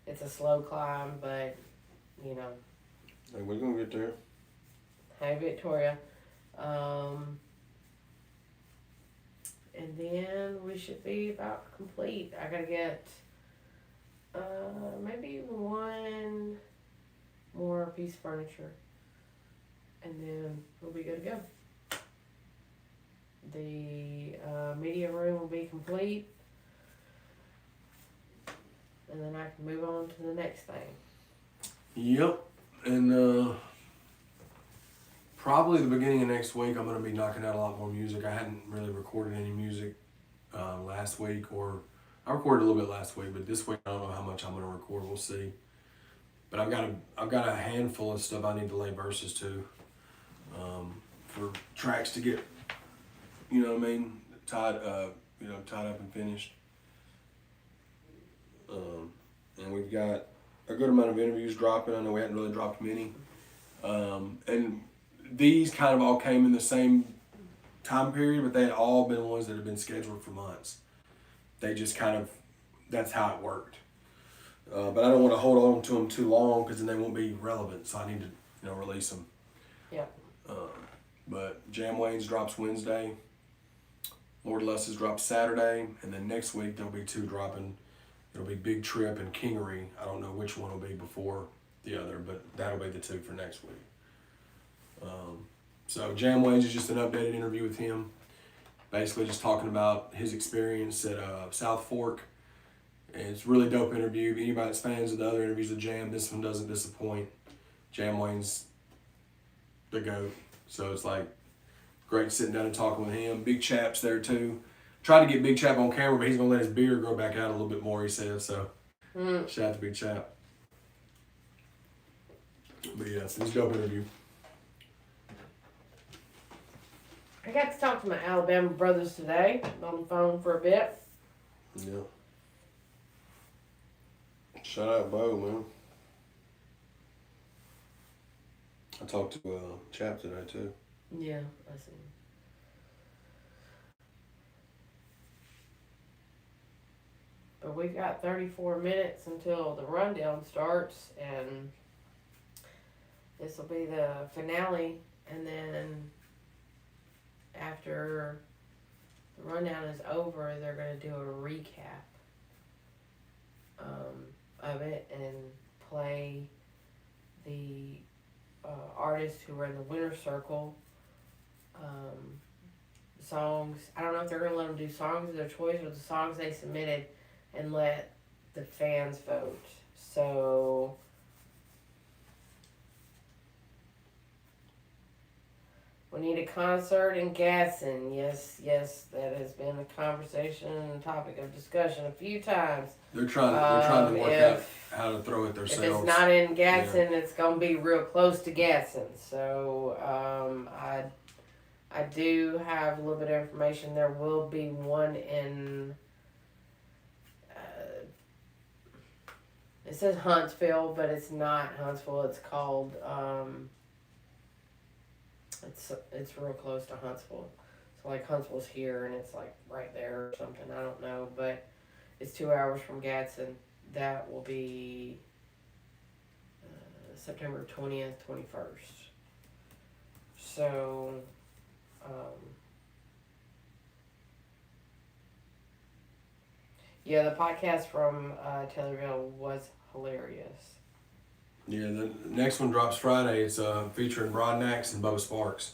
It's a slow climb, but you know.
Hey, we're gonna get there.
Hey, Victoria. And then we should be about complete. I gotta get maybe one more piece of furniture. And then we'll be good to go. The media room will be complete. And then I can move on to the next thing.
Yep. And probably the beginning of next week, I'm going to be knocking out a lot more music. I hadn't really recorded any music last week, or I recorded a little bit last week, but this week I don't know how much I'm going to record. We'll see. But I've got a handful of stuff I need to lay verses to for tracks to get, you know what I mean, tied up and finished. And we've got a good amount of interviews dropping. I know we hadn't really dropped many. And these kind of all came in the same time period, but they had all been ones that had been scheduled for months. They just kind of, that's how it worked. But I don't want to hold on to them too long because then they won't be relevant. So I need to, release them.
Yeah.
But Jam Wayne's drops Wednesday. Lord Lust's drops Saturday. And then next week there'll be 2 dropping. It'll be Big Trip and Kingery. I don't know which one will be before the other, but that'll be the 2 for next week. So Jam Wayne's is just an updated interview with him. Basically just talking about his experience at South Fork. And it's a really dope interview. Anybody that's fans of the other interviews with Jam, this one doesn't disappoint. Jam Wayne's the GOAT. So it's like great sitting down and talking with him. Big Chap's there too. Tried to get Big Chap on camera, but he's gonna let his beard grow back out a little bit more, he says. So shout out to Big Chap. But yeah, it's a dope interview.
I got to talk to my Alabama brothers today on the phone for a bit.
Yeah. Shout out Bo, man. I talked to Chap today too.
Yeah, I see. But we've got 34 minutes until the rundown starts, and this will be the finale. And then after the rundown is over, they're going to do a recap of it and play the artists who were in the winner's circle. Songs. I don't know if they're going to let them do songs of their choice or the songs they submitted, and let the fans vote. So we need a concert in Gadsden. Yes, that has been a conversation and topic of discussion a few times.
They're trying to work out how to throw it themselves.
If it's not in Gadsden, it's going to be real close to Gadsden. So I do have a little bit of information. There will be one in, it says Huntsville, but it's not Huntsville. It's called, it's real close to Huntsville. So like Huntsville's here and it's like right there or something. I don't know, but it's 2 hours from Gadsden. That will be September 20th, 21st. So, Yeah, the podcast from Taylorville was hilarious.
Yeah, the next one drops Friday. It's featuring Broadnax and Bubba Sparks.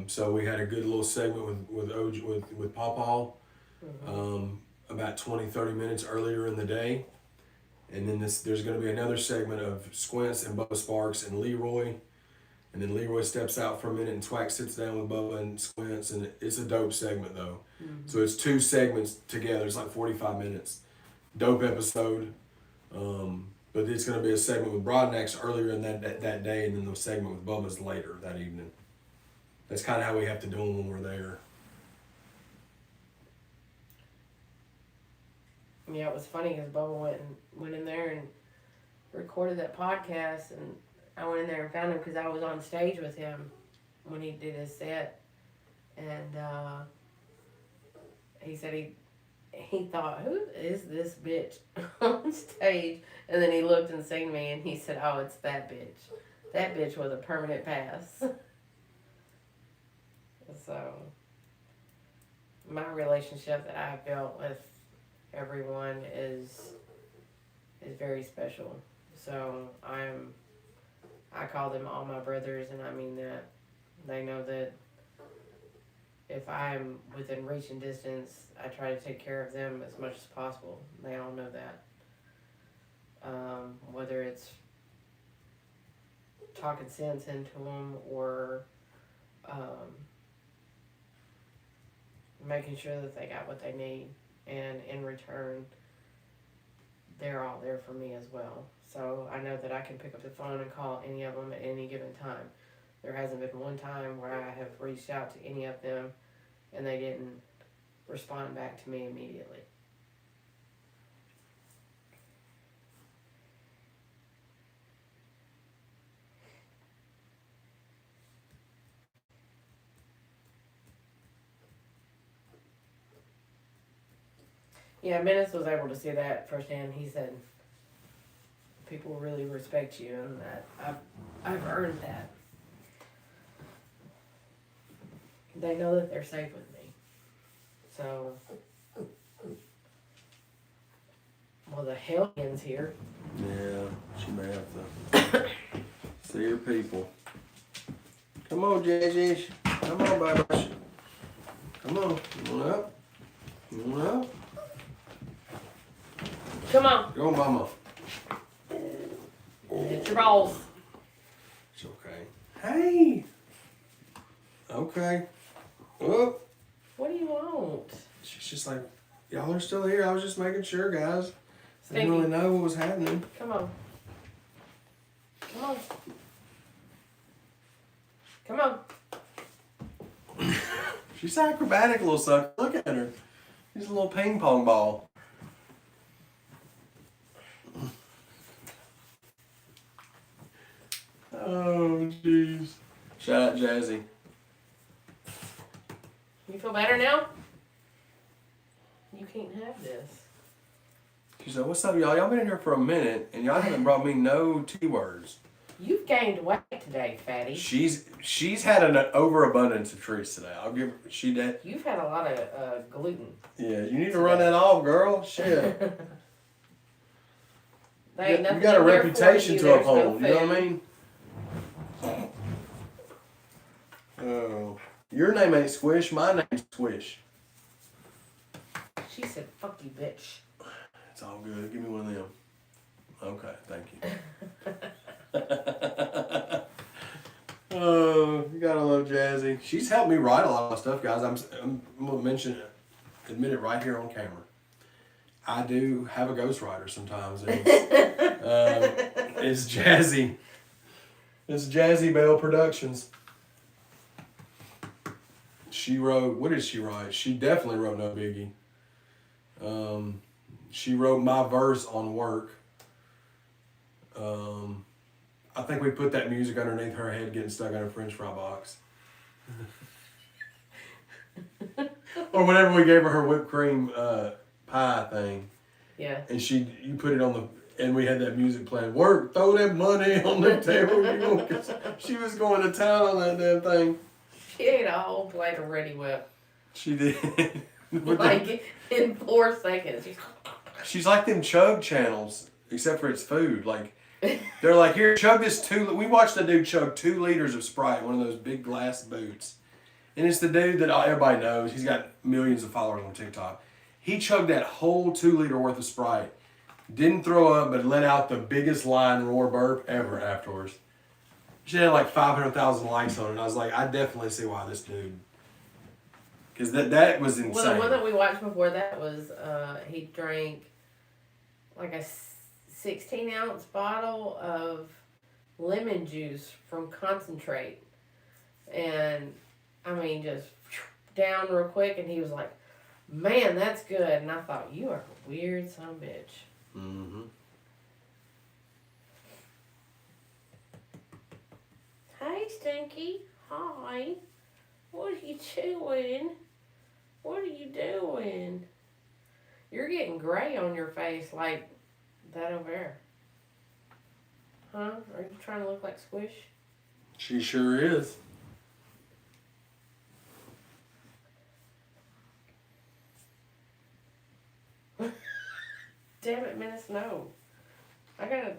So we had a good little segment with Paw about 20-30 minutes earlier in the day. And then there's going to be another segment of Squints and Bubba Sparks and Leroy. And then Leroy steps out for a minute and Twack sits down with Bubba and Squints. And it's a dope segment, though. So it's 2 segments together. It's like 45 minutes. Dope episode. But it's going to be a segment with Broadnax earlier in that day, and then the segment with Bubba's later that evening. That's kind of how we have to do them when we're there.
Yeah, it was funny because Bubba went in there and recorded that podcast, and I went in there and found him because I was on stage with him when he did his set, and he said he thought, who is this bitch on stage? And then he looked and seen me, and he said, oh, it's that bitch. That bitch with a permanent pass. So, my relationship that I've built with everyone is very special. So, I call them all my brothers, and I mean that. They know that if I'm within reaching distance, I try to take care of them as much as possible. They all know that. Whether it's talking sense into them or making sure that they got what they need, and in return, they're all there for me as well. So I know that I can pick up the phone and call any of them at any given time. There hasn't been one time where I have reached out to any of them and they didn't respond back to me immediately. Yeah, Menace was able to see that firsthand. He said, people really respect you, and that I've earned that. They know that they're safe with me. So, well, the hellions here.
Yeah, she may have to see her people. Come on, Jazzy. Come on, baby. Come on. Come on up. Come on up.
Come on.
Go on, mama.
Get your balls.
It's okay. Hey. Okay. Oh.
What do you want?
She's just like, y'all are still here. I was just making sure, guys. I didn't
Stinky.
really know what was happening.
Come on. Come on. Come on.
She's acrobatic, little sucker. Look at her. She's a little ping pong ball. Oh, jeez. Shout out Jazzy.
You feel better now? You can't have this.
She said, what's up, y'all? Y'all been in here for a minute, and y'all haven't brought me no T-words.
You've gained weight today, fatty.
She's had an overabundance of treats today. I'll give her, she did.
You've had a lot of gluten.
Yeah, you need to run that off, girl. Shit.
There ain't
You
nothing
got a
in there for
reputation
you.
to
There's
uphold,
no
you know what I
food.
mean? Oh. Your name ain't Squish, my name's Squish.
She said, fuck you, bitch.
It's all good. Give me one of them. Okay, thank you. Oh, you gotta love Jazzy. She's helped me write a lot of stuff, guys. I'm gonna admit it right here on camera. I do have a ghostwriter sometimes. And it's Jazzy. It's Jazzy Mel Productions. She wrote, what did she write? She definitely wrote No Biggie. She wrote my verse on Work. I think we put that music underneath her head getting stuck in a French fry box. Or whenever we gave her whipped cream pie thing.
Yeah.
And you put it on the, and we had that music playing. Work, throw that money on the table. She was going to town on that damn thing.
She ate a whole plate of Ready Whip.
She did.
like in 4 seconds.
She's like them chug channels, except for it's food. Like, they're like, here, chug this 2. We watched a dude chug 2 liters of Sprite, one of those big glass boots. And it's the dude that everybody knows. He's got millions of followers on TikTok. He chugged that whole 2 liter worth of Sprite. Didn't throw up, but let out the biggest line roar burp ever afterwards. She had like 500,000 likes on it. And I was like, I definitely see why this dude. Because that was insane.
Well, the one that we watched before that was he drank like a 16-ounce bottle of lemon juice from concentrate. And, I mean, just down real quick. And he was like, man, that's good. And I thought, you are a weird son of a bitch.
Mm-hmm.
Hey, Stinky. Hi. What are you doing? What are you doing? You're getting gray on your face like that over there. Huh? Are you trying to look like Squish?
She sure is.
Damn it, Menace, no. I got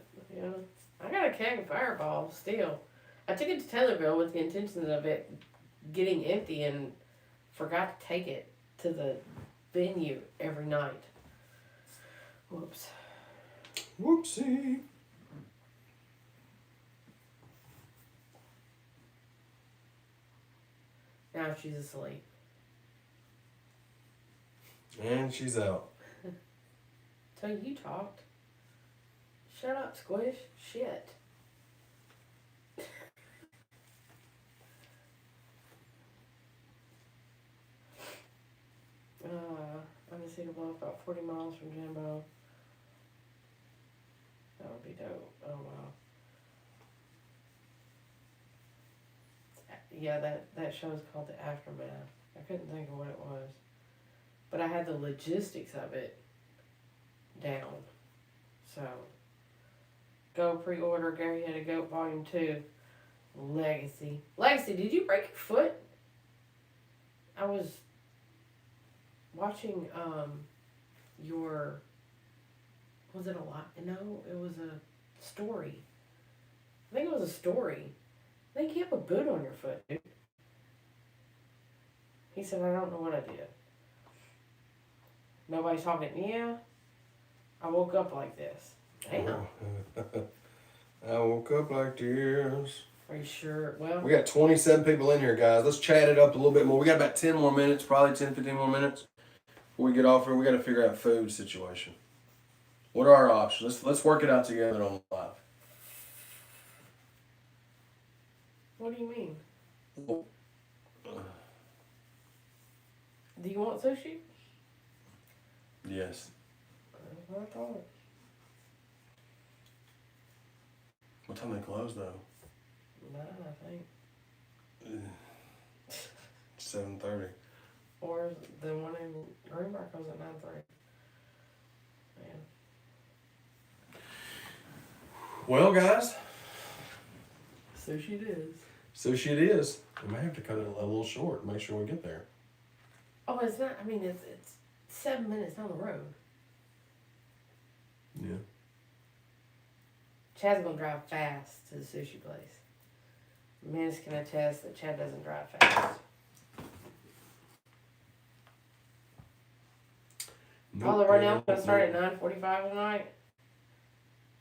a keg of Fireball still. I took it to Taylorville with the intentions of it getting empty and forgot to take it to the venue every night. Whoops.
Whoopsie.
Now she's asleep.
And she's out.
So you talked. Shut up, Squish. Shit. I'm just going to blow about 40 miles from Jimbo. That would be dope. Oh, wow. Yeah, that show's called The Aftermath. I couldn't think of what it was. But I had the logistics of it down. So, go pre-order Gary Had a Goat Volume 2. Legacy. Legacy, did you break your foot? I was watching your, was it a lot? No, it was a story. I think it was a story. I think you have a boot on your foot, dude. He said, I don't know what I did. Nobody's talking. Yeah, I woke up like this. Damn.
I woke up like this.
Are you sure? Well,
We got 27 people in here, guys. Let's chat it up a little bit more. We got about 10 more minutes, probably 10, 15 more minutes. Before we get off here, we got to figure out food situation. What are our options? Let's work it out together on live.
what do you mean? Do you want sushi?
Yes.
That's what I thought.
What time they close though?
9, I think.
7:30.
Or the one in Greenbrier goes at 9:30. Man.
Well, guys,
Sushi it is.
sushi it is. We may have to cut it a little short. Make sure we get there.
Oh, it's not. I mean, it's 7 minutes down the road.
Yeah.
Chad's gonna drive fast to the sushi place. Menace can attest that Chad doesn't drive fast. Although right now it's gonna start at 9:45 tonight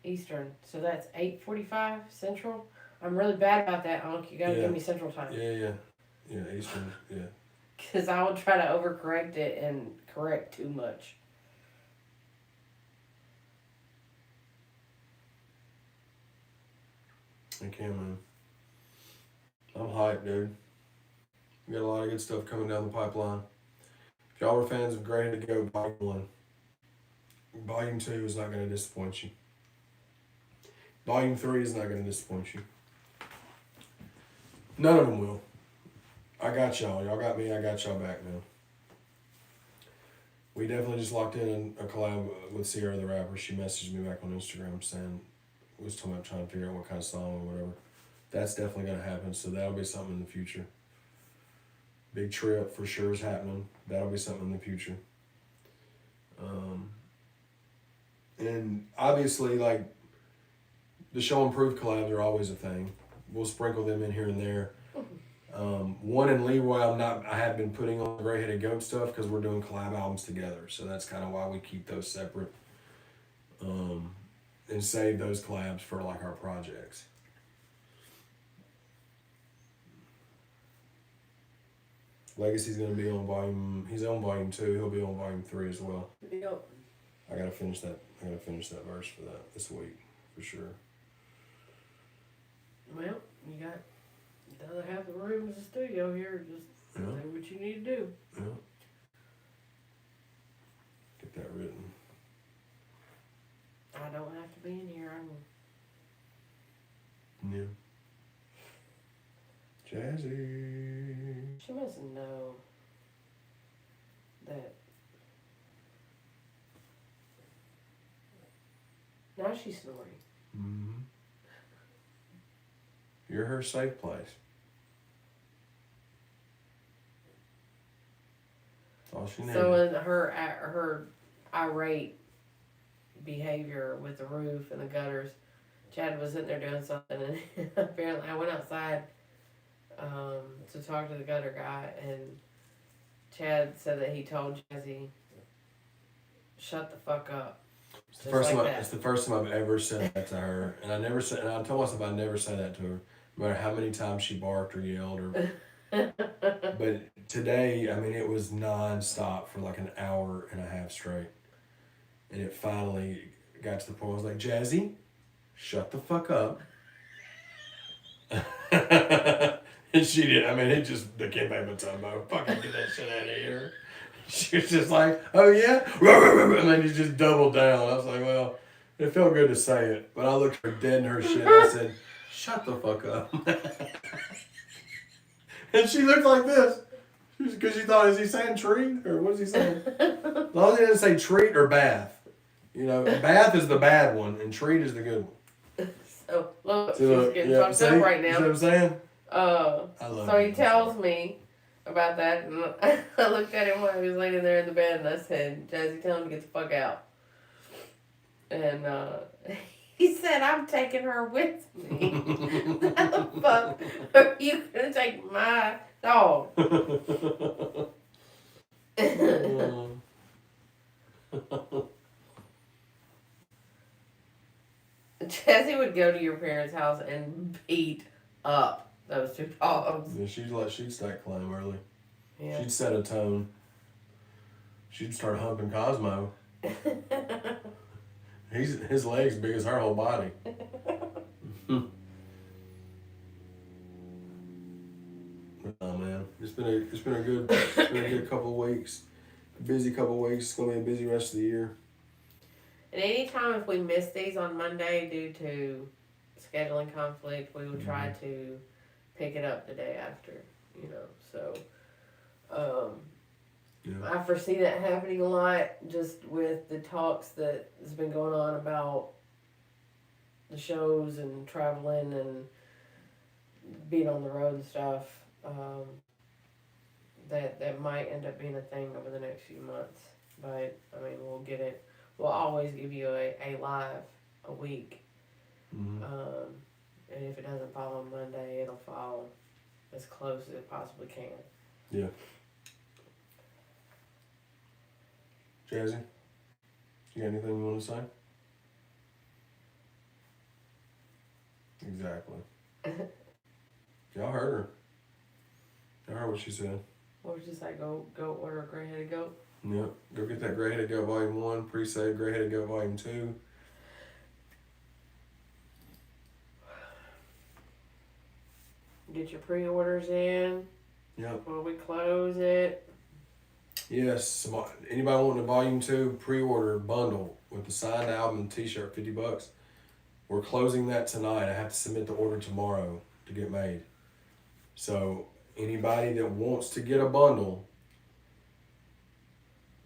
Eastern, so that's 8:45 Central. I'm really bad about that, Unc. You gotta give me Central time.
Yeah. Eastern. Yeah.
Because I will try to overcorrect it and correct too much.
I can, man. I'm hyped, dude. We got a lot of good stuff coming down the pipeline. If y'all were fans of Great to Go Volume 1, Volume 2 is not going to disappoint you. Volume 3 is not going to disappoint you. None of them will. I got y'all. Y'all got me. I got y'all back now. We definitely just locked in a collab with Sierra the rapper. She messaged me back on Instagram saying, was talking about trying to figure out what kind of song or whatever. That's definitely going to happen, so that'll be something in the future. Big trip for sure is happening. That'll be something in the future. And obviously, like, the show improved collabs are always a thing. We'll sprinkle them in here and there. One in Leroy, I have been putting on the Gray Headed Goat stuff because we're doing collab albums together. So that's kind of why we keep those separate. And save those collabs for like our projects. Legacy's gonna be on he's on volume 2, he'll be on volume 3 as well.
Yep.
I gotta finish that verse for that this week, for sure.
Well, you got the other half of the room is the studio here. Just do what you need to do.
Yeah. Get that written.
I don't have to be in here.
Yeah. Jazzy.
She must know that. Now she's snoring.
Mm-hmm. You're her safe place. That's all she needs.
So in her irate behavior with the roof and the gutters, Chad was sitting there doing something, and apparently I went outside to talk to the gutter guy, and Chad said that he told Jazzy, "Shut the fuck up."
It's the first time I've ever said that to her, and I told myself I'd never say that to her, no matter how many times she barked or yelled or. But today, I mean, it was non-stop for like an hour and a half straight, and it finally got to the point where I was like, "Jazzy, shut the fuck up." And she did. I mean, it just became a tumbo. Fucking get that shit out of here. She was just like, "Oh yeah," and then he just doubled down. I was like, well, it felt good to say it, but I looked her dead in her shit and I said, "Shut the fuck up." And she looked like this because she thought, is he saying treat or what is he saying? As long as he didn't say treat or bath. You know, bath is the bad one and treat is the good one.
So look, she's getting fucked up right now.
You see what I'm saying?
I love so he tells me about that, and I looked at him while he was laying there in the bed, and I said, "Jazzy, tell him to get the fuck out." And he said, "I'm taking her with me." How the fuck are you gonna take my dog? Jazzy would go to your parents' house and beat up those two dogs.
Yeah, she'd stack claim early.
Yeah.
She'd set a tone. She'd start humping Cosmo. His legs big as her whole body. Oh man, it's been a good couple of weeks. A busy couple of weeks. It's gonna be a busy rest of the year.
And anytime if we miss these on Monday due to scheduling conflict, we will try to pick it up the day after, you know. So, I foresee that happening a lot just with the talks that has been going on about the shows and traveling and being on the road and stuff. That might end up being a thing over the next few months. But, I mean, we'll get it. We'll always give you a live a week. Mm-hmm. And if it doesn't fall on Monday, it'll fall as close as it possibly can.
Yeah. Jazzy, you got anything you want to say? Exactly. Y'all heard her. Y'all heard what she said.
What did she say? Go order a gray-headed goat?
Yep. Go get that Gray-Headed Goat Volume 1, pre-save Gray-Headed Goat Volume 2.
Get your pre-orders in.
Yep.
Before we close it.
Yes. Anybody wanting a Volume 2 pre-order bundle with the signed album and t-shirt, $50. We're closing that tonight. I have to submit the order tomorrow to get made. So anybody that wants to get a bundle,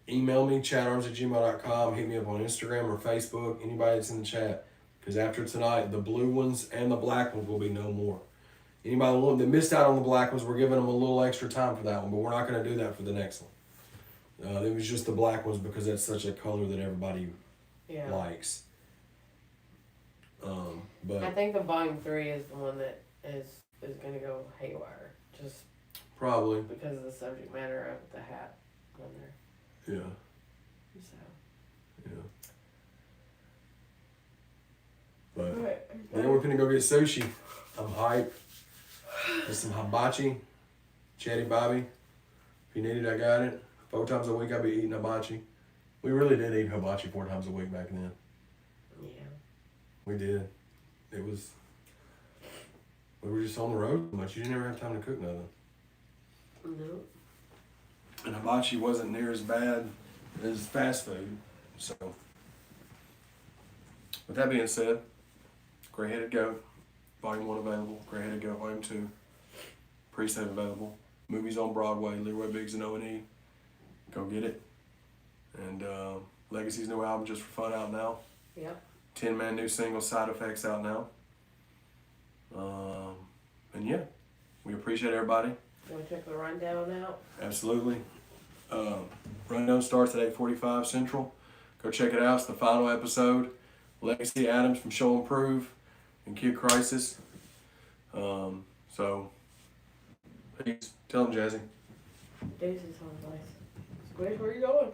email me, ChadArmesTV@gmail.com. Hit me up on Instagram or Facebook. Anybody that's in the chat. Because after tonight, the blue ones and the black ones will be no more. Anybody that missed out on the black ones, we're giving them a little extra time for that one, but we're not going to do that for the next one. It was just the black ones because that's such a color that everybody likes.
I
But
think the volume 3 is the one that is going to go haywire, just
probably,
because of the subject matter of the hat on there.
yeah,
So.
yeah. But
Right.
then we're gonna go get sushi. I'm hyped. There's some hibachi, Chaddy Bobby. If you need it, I got it. 4 times a week I'll be eating hibachi. We really did eat hibachi 4 times a week back then.
Yeah.
We did. It was. We were just on the road so much. You didn't ever have time to cook nothing.
No.
And hibachi wasn't near as bad as fast food. So, with that being said, Gray-Headed Goat, Volume 1 available. Gray-Headed Goat, Volume 2, pre-save available. Movies on Broadway, Leroy Biggs and O&E. Go get it. And Legacy's new album, Just for Fun, out now.
Yep.
10-man new single, Side Effects, out now. And yeah, we appreciate everybody.
You want to check the rundown out?
Absolutely. Rundown starts at 8:45 Central. Go check it out. It's the final episode. Legacy Adams from Show and Prove and Kid Crisis. So, peace. Tell them, Jazzy.
Daisy's home place. Where you going?